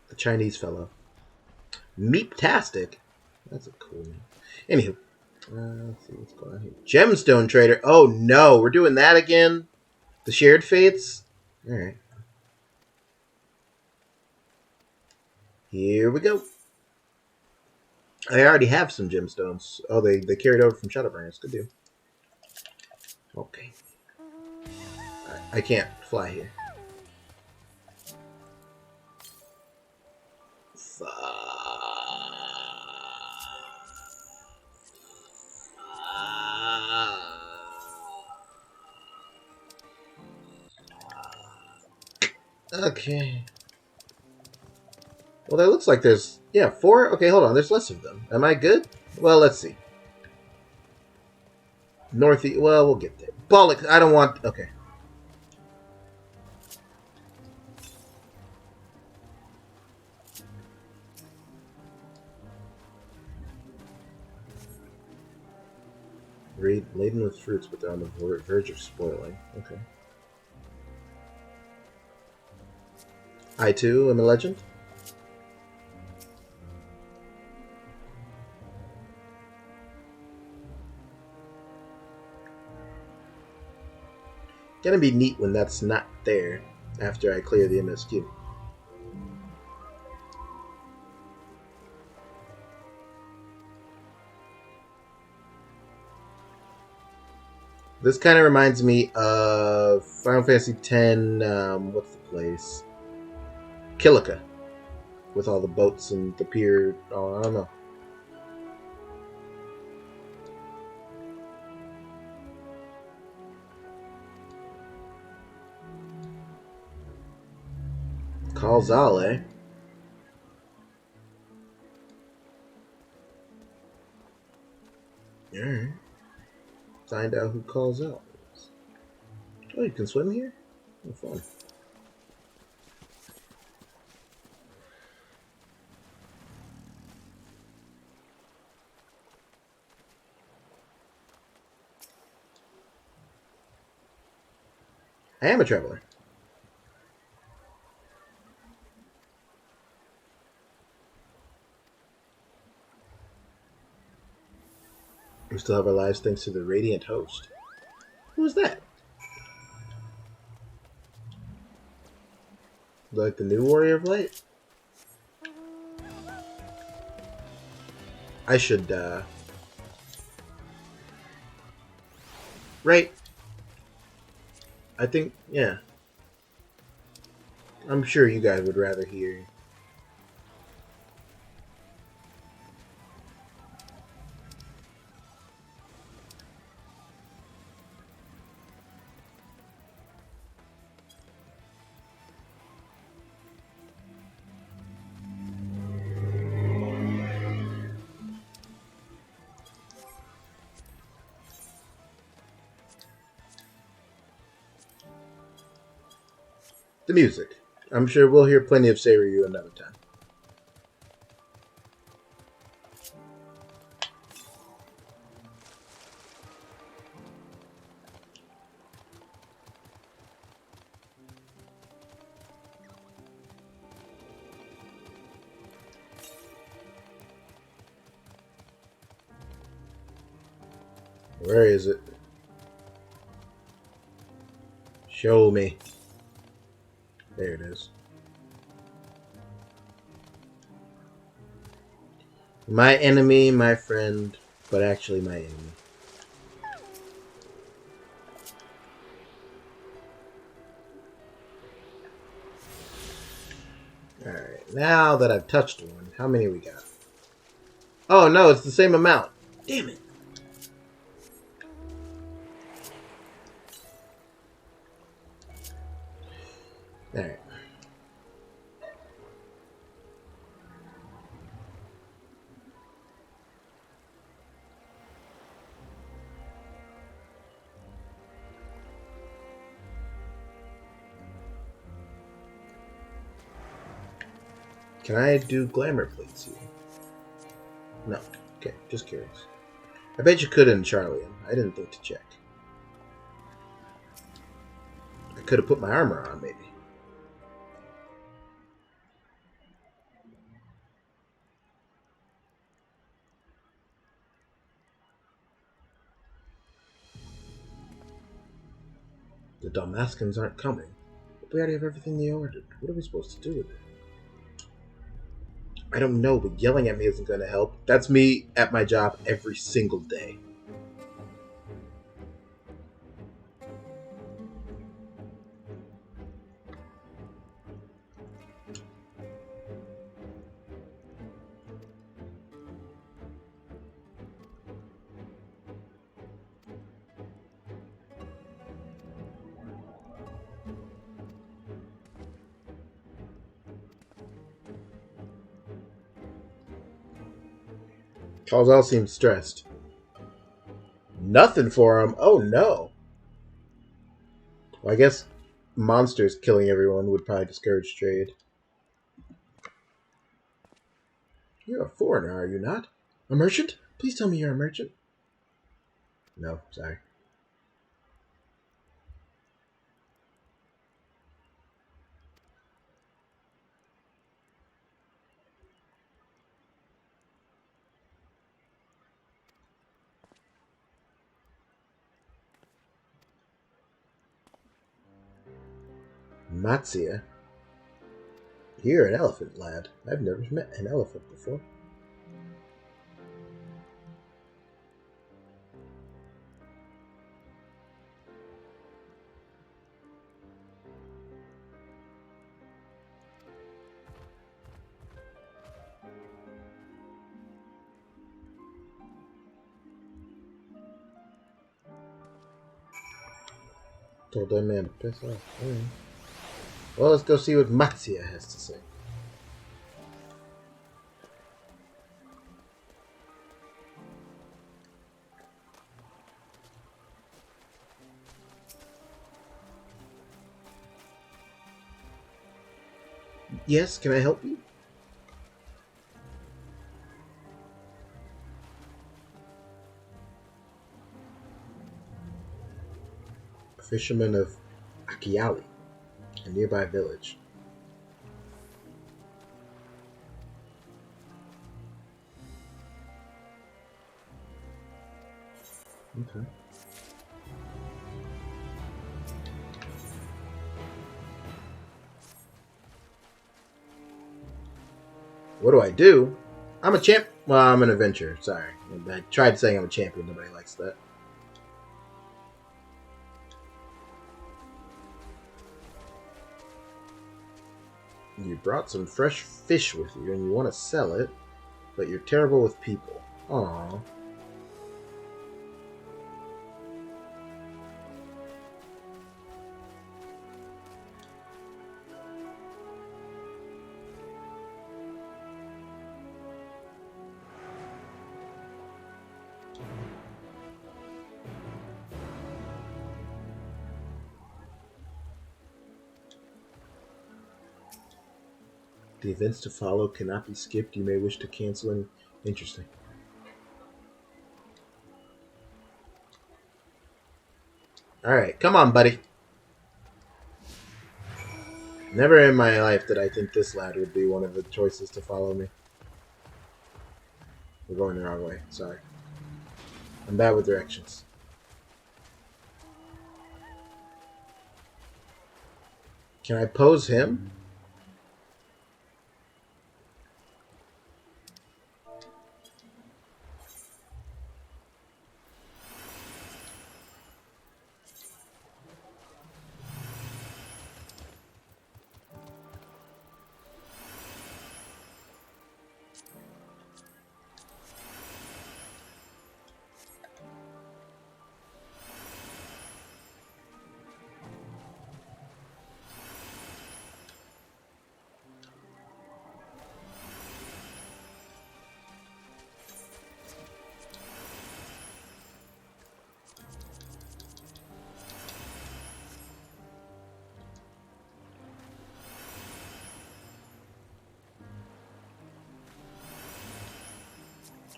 The Chinese fellow. Meeptastic. That's a cool name. Anywho. Let's see what's going on here. Gemstone Trader. Oh no, we're doing that again? The Shared Fates? Alright. Here we go. I already have some gemstones. Oh, they carried over from Shadowbringers. Good deal. Okay. I can't fly here. Okay. Well, that looks like there's... Yeah, 4? Okay, hold on. There's less of them. Am I good? Well, let's see. Northeast... Well, we'll get there. Bollocks! I don't want... Okay. Laden with fruits, but they're on the verge of spoiling. Okay. I, too, am a legend? Gonna be neat when that's not there after I clear the MSQ. This kind of reminds me of Final Fantasy X, what's the place? Kilika. With all the boats and the pier. Oh, I don't know. Calzal, eh? Alright. Find out who calls out. Oh, you can swim here? Oh, fun. I am a traveler. We still have our lives thanks to the Radiant Host. Who is that? Like the new Warrior of Light? I should, Right. I think, yeah. I'm sure you guys would rather hear. The music. I'm sure we'll hear plenty of Seiryu another time. Where is it? Show me. There it is. My enemy, my friend, but actually my enemy. Alright, now that I've touched one, how many we got? Oh no, it's the same amount. Damn it. Alright. Can I do glamour plates here? No. Okay, just curious. I bet you could in Charlian. I didn't think to check. I could have put my armor on, maybe. The Dalmaskins aren't coming. But we already have everything they ordered. What are we supposed to do with it? I don't know, but yelling at me isn't going to help. That's me at my job every single day. Calzal seems stressed. Nothing for him? Oh no. Well, I guess monsters killing everyone would probably discourage trade. You're a foreigner, are you not? A merchant? Please tell me you're a merchant. No, sorry. Matsia? You're an elephant, lad. I've never met an elephant before. Told that man to piss off. Right. Well, let's go see what Matsia has to say. Yes, can I help you? A fisherman of Akiali, a nearby village. Okay. What do I do? I'm a champ. Well, I'm an adventurer. Sorry. I tried saying I'm a champion. Nobody likes that. You brought some fresh fish with you and you want to sell it, but you're terrible with people. Aww. The events to follow cannot be skipped. You may wish to cancel any. Interesting. Alright, come on, buddy. Never in my life did I think this lad would be one of the choices to follow me. We're going the wrong way. Sorry. I'm bad with directions. Can I pose him?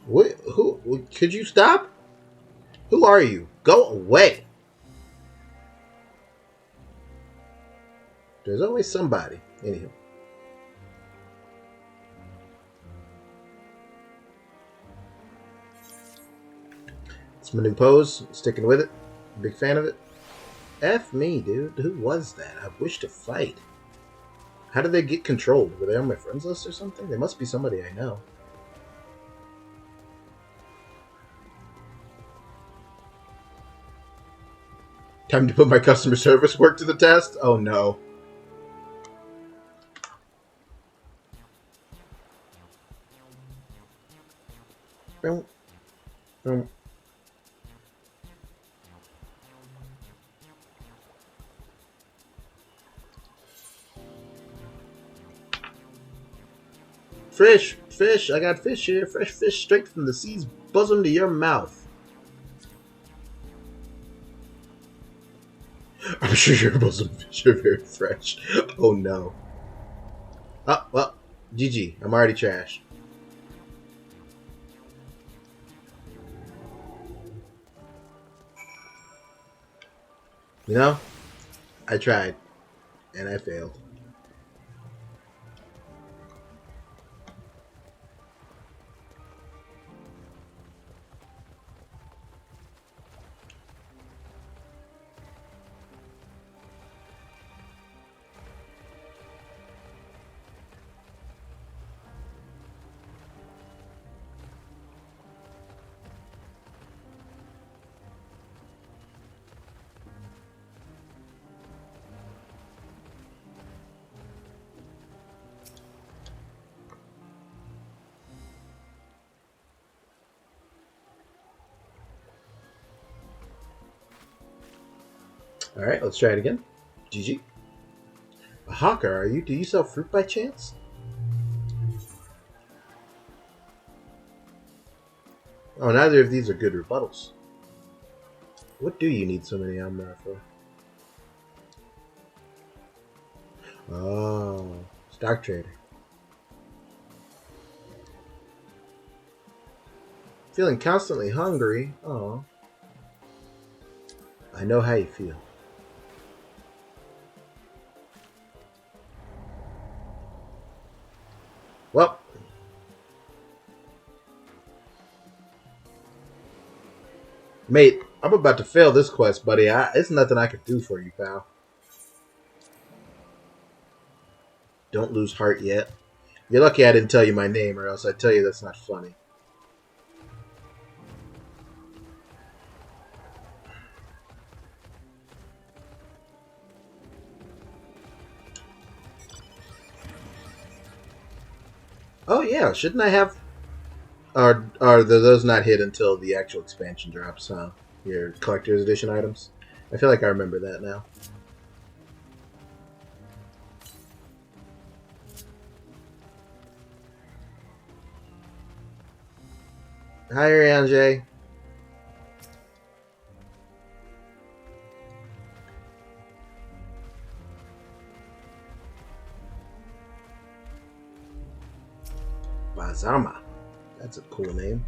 What? Who? Could you stop? Who are you? Go away. There's always somebody. Anywho. It's my new pose. Sticking with it. Big fan of it. F me, dude. Who was that? I wish to fight. How did they get controlled? Were they on my friends list or something? They must be somebody I know. Time to put my customer service work to the test? Oh no. Boom. Boom. Fish, fish, I got fish here. Fresh fish straight from the sea's bosom to your mouth. I'm sure your bosom fish are very fresh. Oh no. Oh, well, GG. I'm already trashed. You know, I tried, and I failed. Alright, let's try it again. GG. A hawker, are you? Do you sell fruit by chance? Oh, neither of these are good rebuttals. What do you need so many Amra for? Oh, stock trader. Feeling constantly hungry? Oh. I know how you feel. Well. Mate, I'm about to fail this quest, buddy. It's nothing I can do for you, pal. Don't lose heart yet. You're lucky I didn't tell you my name, or else I'd tell you that's not funny. Oh yeah, shouldn't I have... Are those not hit until the actual expansion drops, huh? Your collector's edition items? I feel like I remember that now. Hi, Anjay. Bazama. That's a cool name.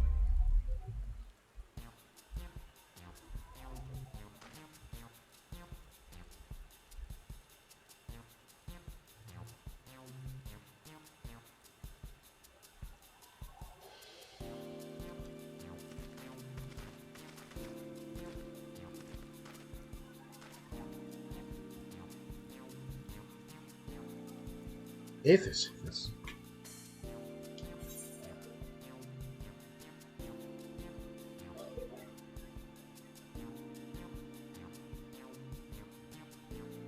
Aethers. Yes.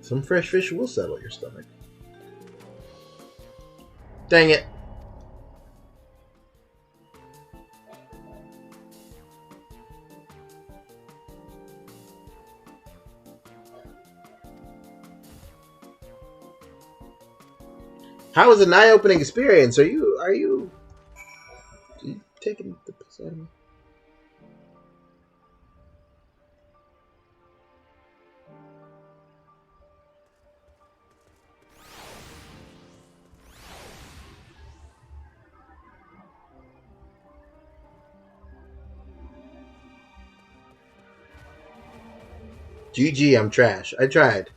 Some fresh fish will settle your stomach. Dang it. How was an eye-opening experience? Are you taking the piss out of me? GG, I'm trash. I tried.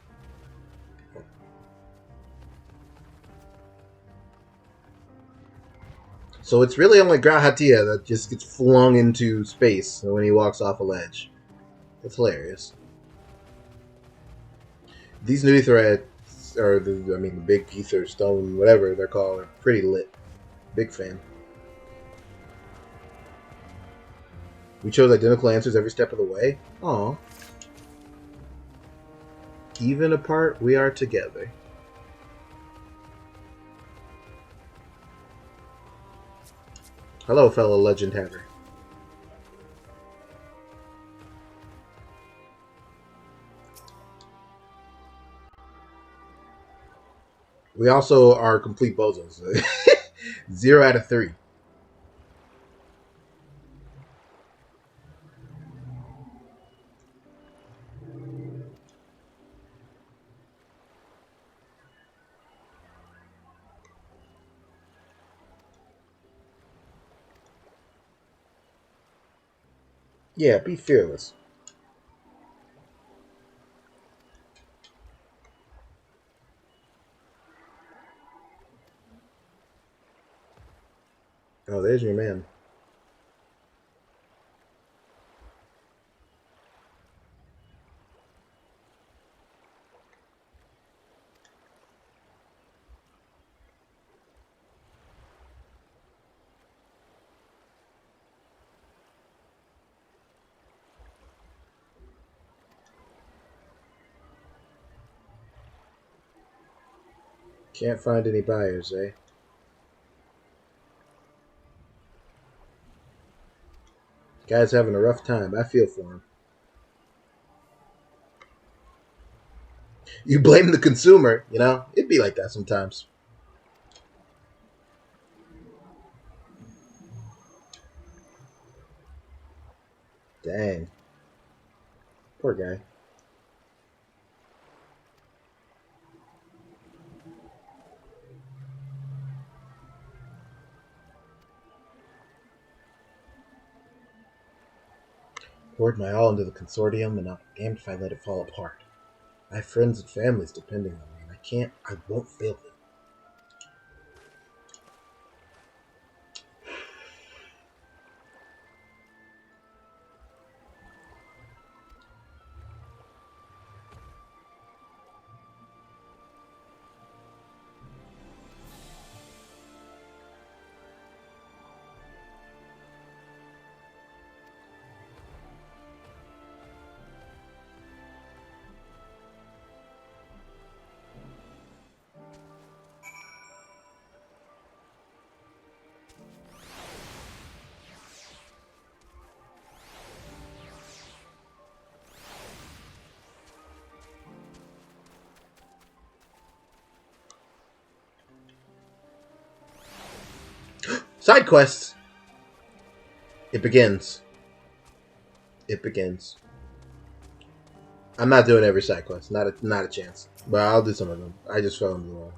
So it's really only Grahatia that just gets flung into space when he walks off a ledge. It's hilarious. These new threads, or the big ether stone, whatever they're called, are pretty lit. Big fan. We chose identical answers every step of the way. Aw. Even apart, we are together. Hello, fellow legend haver. We also are complete bozos. 0 out of 3. Yeah, be fearless. Oh, there's your man. Can't find any buyers, eh? Guy's having a rough time. I feel for him. You blame the consumer, you know? It'd be like that sometimes. Dang. Poor guy. Poured my all into the consortium, and I'm damned if I let it fall apart. I have friends and families depending on me, and I won't fail them. Side quests! It begins. It begins. I'm not doing every side quest. Not a chance. But I'll do some of them. I just fell into the wall.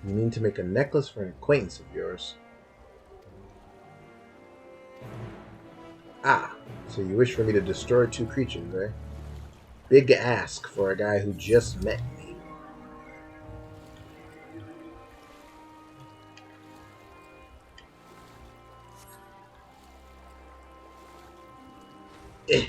You mean to make a necklace for an acquaintance of yours? Ah, so you wish for me to destroy 2 creatures, eh? Big ask for a guy who just met me. Eh.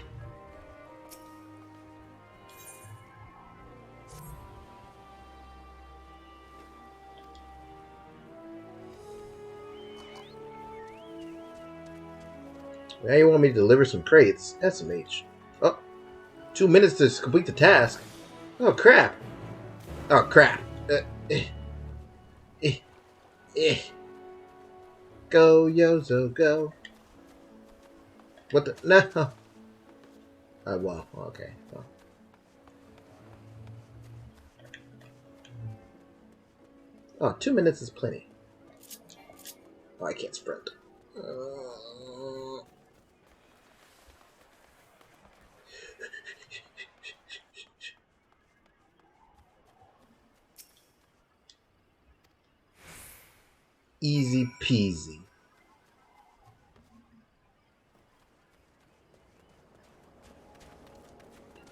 Now you want me to deliver some crates? SMH. Oh, 2 minutes to complete the task. Oh, crap. Oh, crap. Eh. Go, Yozo, go. What the? No. Well, okay. Well. Oh, 2 minutes is plenty. Oh, I can't sprint. Easy peasy.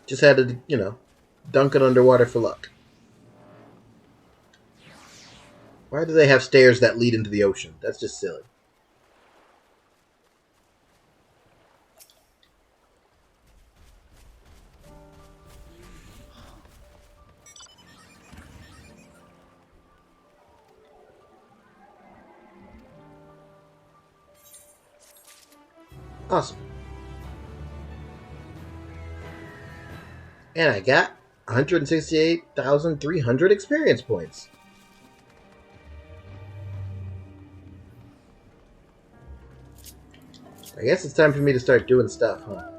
Just had to, dunk it underwater for luck. Why do they have stairs that lead into the ocean? That's just silly. Awesome. And I got 168,300 experience points. I guess it's time for me to start doing stuff, huh?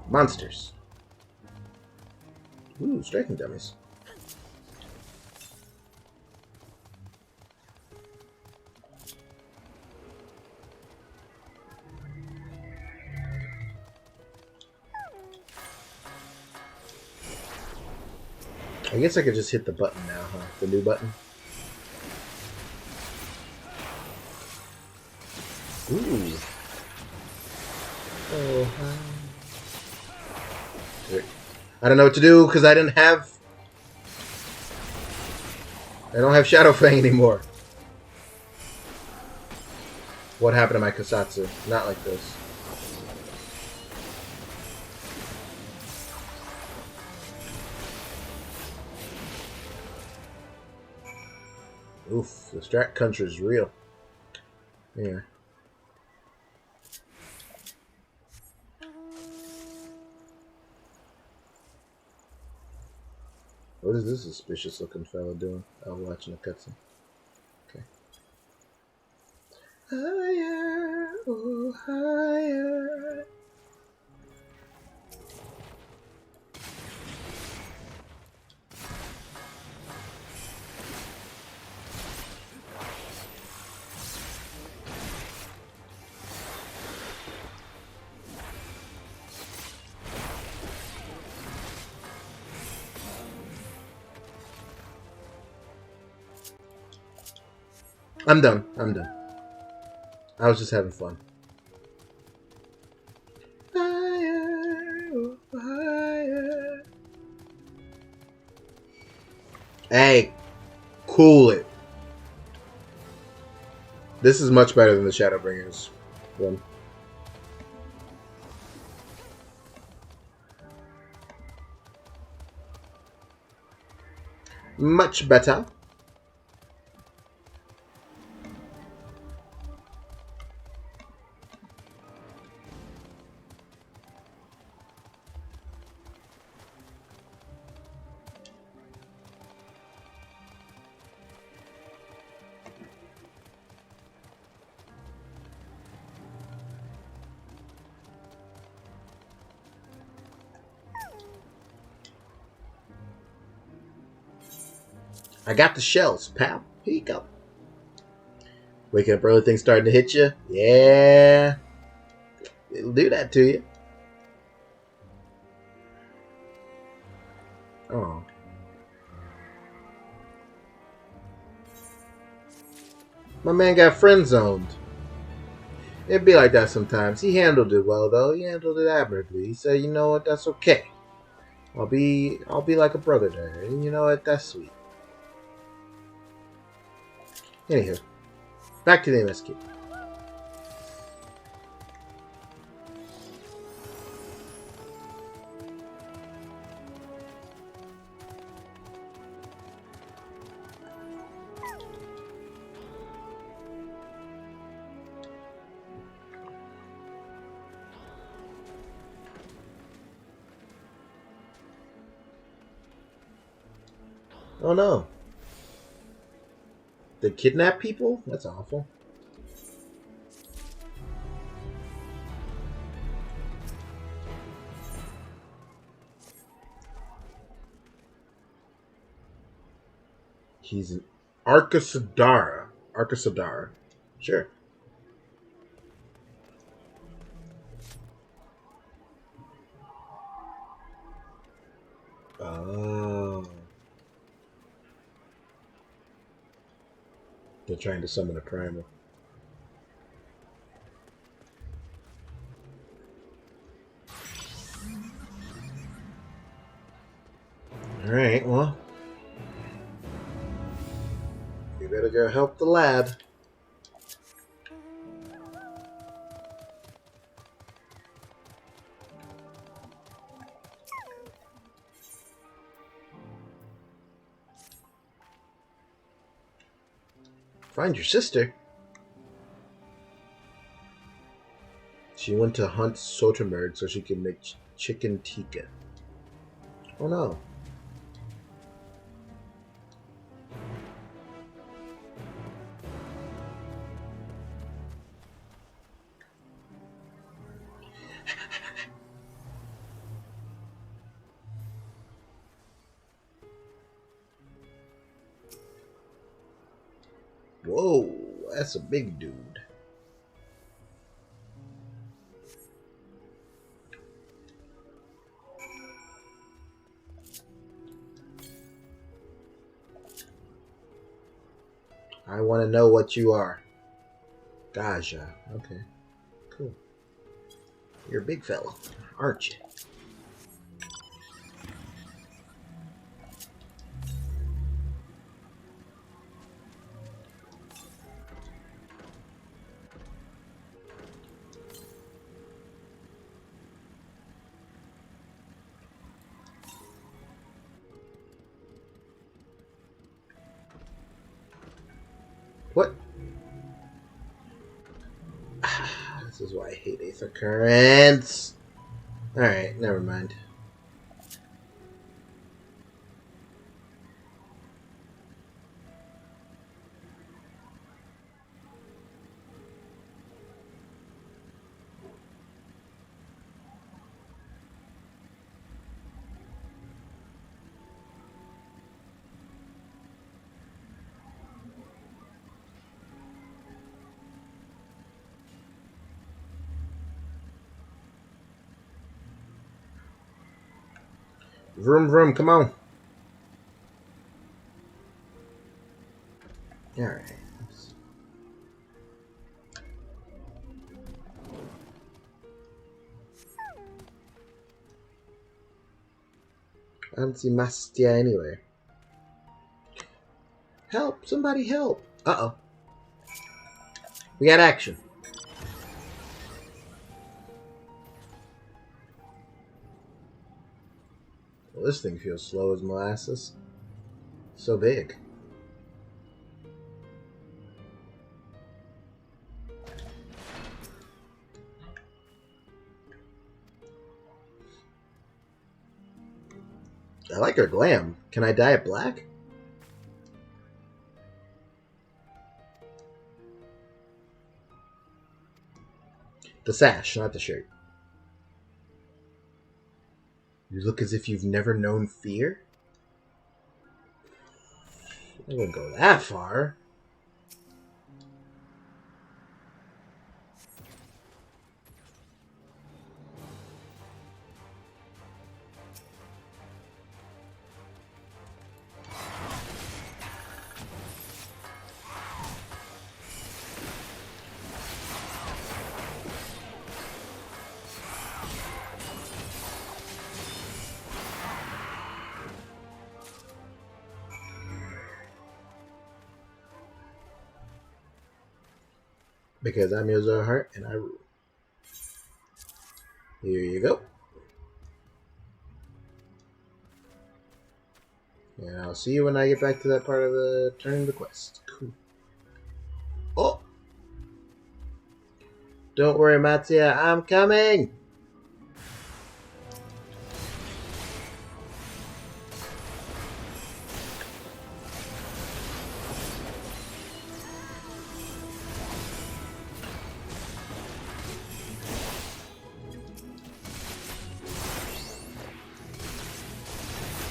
Monsters. Ooh, striking dummies. I guess I could just hit the button now, huh? The new button. Ooh. Oh, hi. I don't know what to do because I don't have Shadowfang anymore. What happened to my Kusatsu? Not like this. Oof, the Strat Country is real. Yeah. What is this suspicious looking fella doing? Oh, watching a cutscene. Okay. Higher, oh, higher. I'm done. I'm done. I was just having fun. Higher, oh, higher. Hey, cool it. This is much better than the Shadowbringers one. Much better. I got the shells, pal. Here you go. Waking up early, things starting to hit you. Yeah. It'll do that to you. Oh. My man got friend zoned. It'd be like that sometimes. He handled it well, though. He handled it admirably. He said, "You know what? That's okay. I'll be like a brother to her. And you know what? That's sweet." Anywho, back to the MSQ. Oh no. They kidnap people? That's awful. He's an Arcasadara. Arcasadara. Sure. Oh. They're trying to summon a primal. Alright, well. You better go help the lad. Find your sister? She went to hunt Sotenberg so she can make chicken tikka. Oh no. Whoa, that's a big dude. I want to know what you are. Gaja. Okay. Cool. You're a big fella, aren't you? What? This is why I hate Aether Currents. Alright, never mind. Vroom vroom, come on. Alright. I don't see Mastia anywhere. Help! Somebody help! Uh-oh. We got action. Well, this thing feels slow as molasses. So big. I like her glam. Can I dye it black? The sash, not the shirt. You look as if you've never known fear? I wouldn't go that far. Because I'm Yozora Heart and I rule. Here you go. And I'll see you when I get back to that part of the turn of the quest. Cool. Oh! Don't worry, Mattia, I'm coming!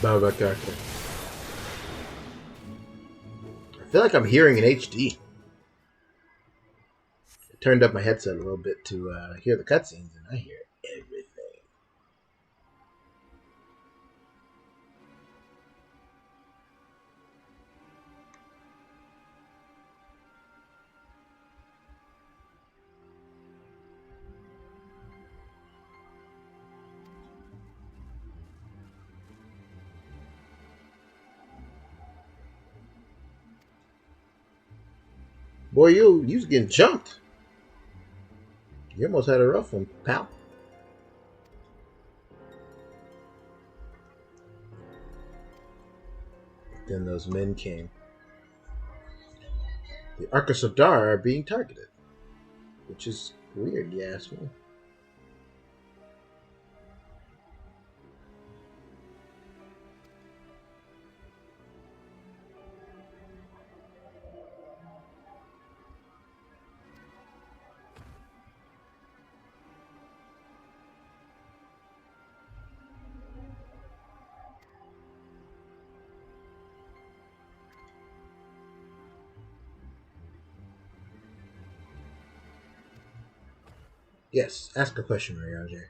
Babakaka. I feel like I'm hearing in HD. I turned up my headset a little bit to hear the cutscenes, and I hear everything. Boy, you was getting jumped. You almost had a rough one, pal. Then those men came. The Arcus of Dar are being targeted. Which is weird, you ask me. Yes, ask a question, Mariage.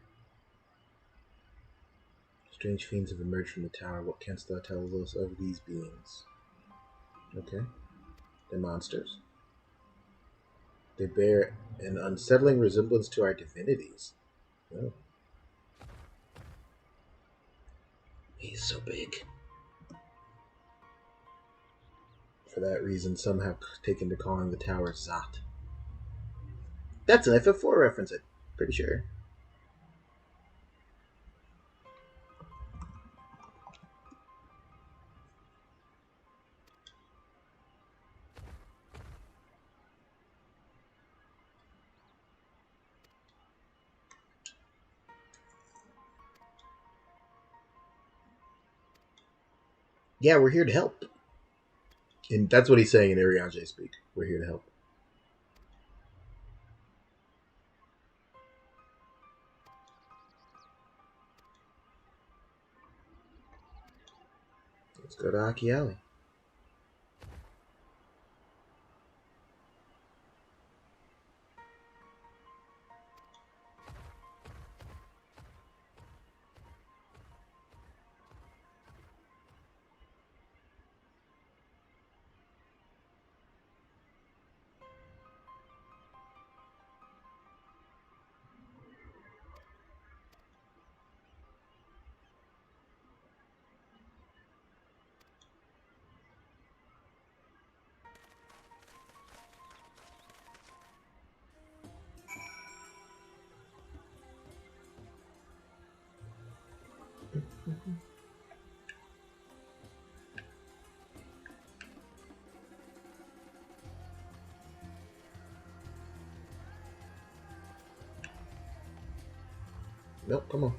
Strange fiends have emerged from the tower. What canst thou tell us of these beings? Okay. They're monsters. They bear an unsettling resemblance to our divinities. Oh. He's so big. For that reason, some have taken to calling the tower Zot. That's an FF4 reference, I'm pretty sure. Yeah, we're here to help. And that's what he's saying in Ariage speak. We're here to help. Let's go to Aki Alley. Nope, come on.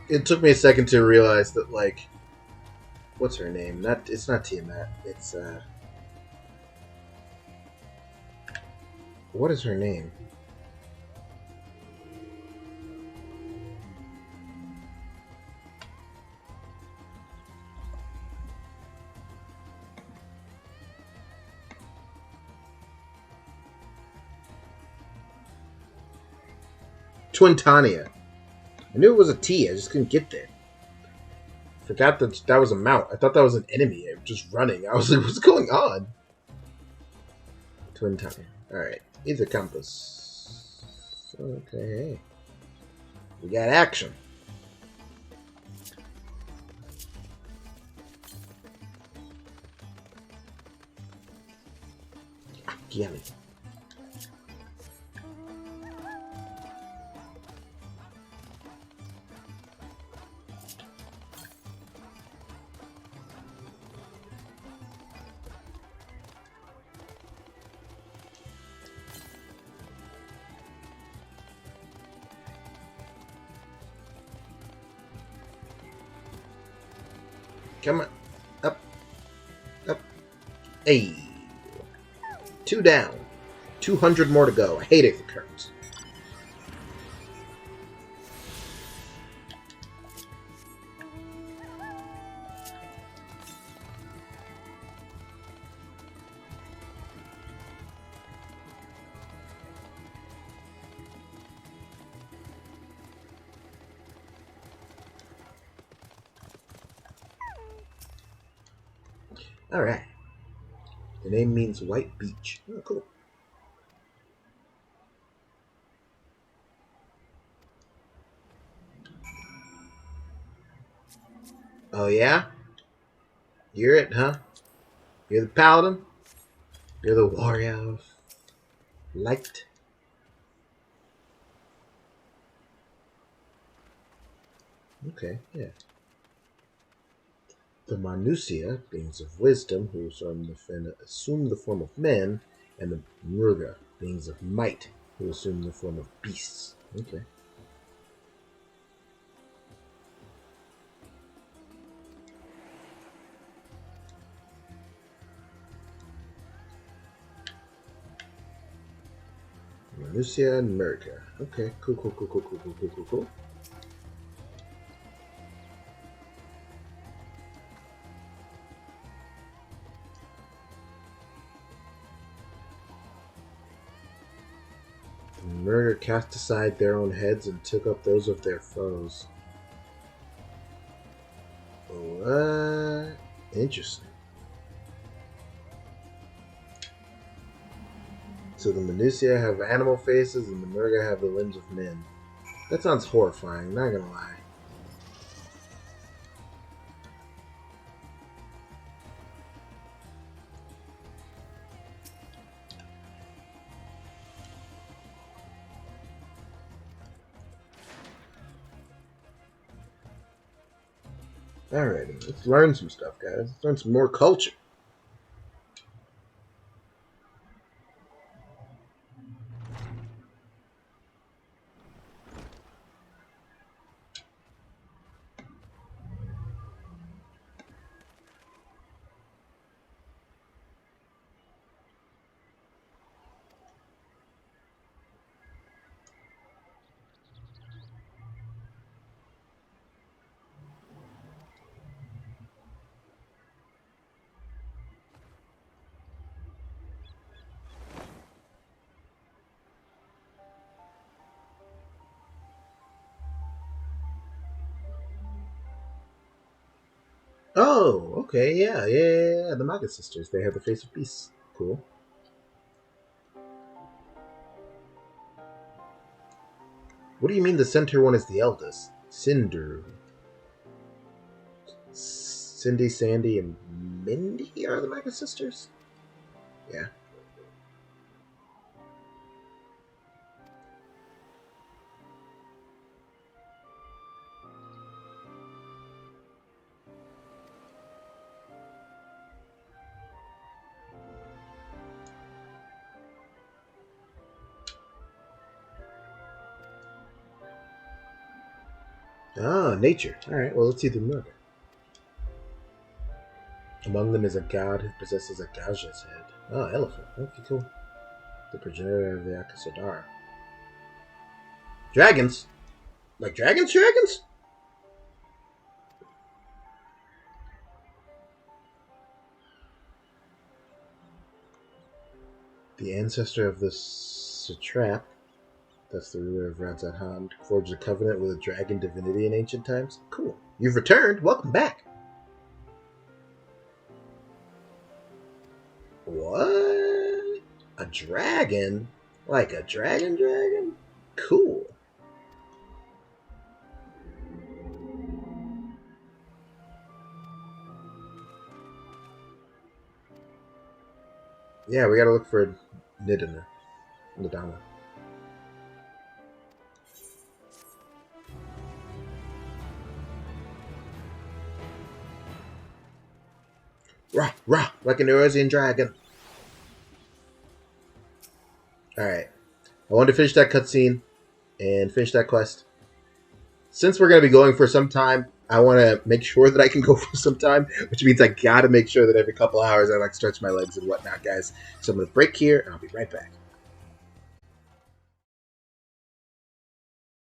It took me a second to realize that, like, what's her name? It's not Tiamat. It's what is her name? Twintania. I knew it was a T. I just couldn't get there. Forgot that was a mount. I thought that was an enemy. I was just running. I was like, what's going on? Twintania. Alright. Either compass. Okay. We got action. Yummy. Come on. Up. Up. Hey. 2 down. 200 more to go. I hate it, the curtains. Alright. The name means white beach. Oh, cool. Oh, yeah? You're it, huh? You're the paladin? You're the warrior of light? Okay, yeah. The Manusia, beings of wisdom, who assume the form of men, and the Murga, beings of might, who assume the form of beasts. Okay. Manusia and Murga. Okay, cool. murder cast aside their own heads and took up those of their foes. What? Interesting. So the Minucia have animal faces and the Murga have the limbs of men. That sounds horrifying, not gonna lie. Alright, let's learn some stuff, guys. Let's learn some more culture. Oh, okay, yeah. The Maga sisters. They have the face of beasts. Cool. What do you mean the center one is the eldest? Cinder. Cindy, Sandy, and Mindy are the Maga sisters? Yeah. Ah, nature. Alright, well, let's see the murder. Among them is a god who possesses a Gaja's head. Ah, elephant. Okay, cool. The progenitor of the Akasadara. Dragons? Like dragons? The ancestor of the satrap, that's the ruler of Radzahan, forged a covenant with a dragon divinity in ancient times. Cool. You've returned. Welcome back. What? A dragon? Like a dragon? Cool. Yeah, we gotta look for Nidana. Rah, like an Eurasian dragon. Alright. I wanted to finish that cutscene and finish that quest. Since we're going to be going for some time, I want to make sure that I can go for some time, which means I got to make sure that every couple hours I stretch my legs and whatnot, guys. So I'm going to break here, and I'll be right back.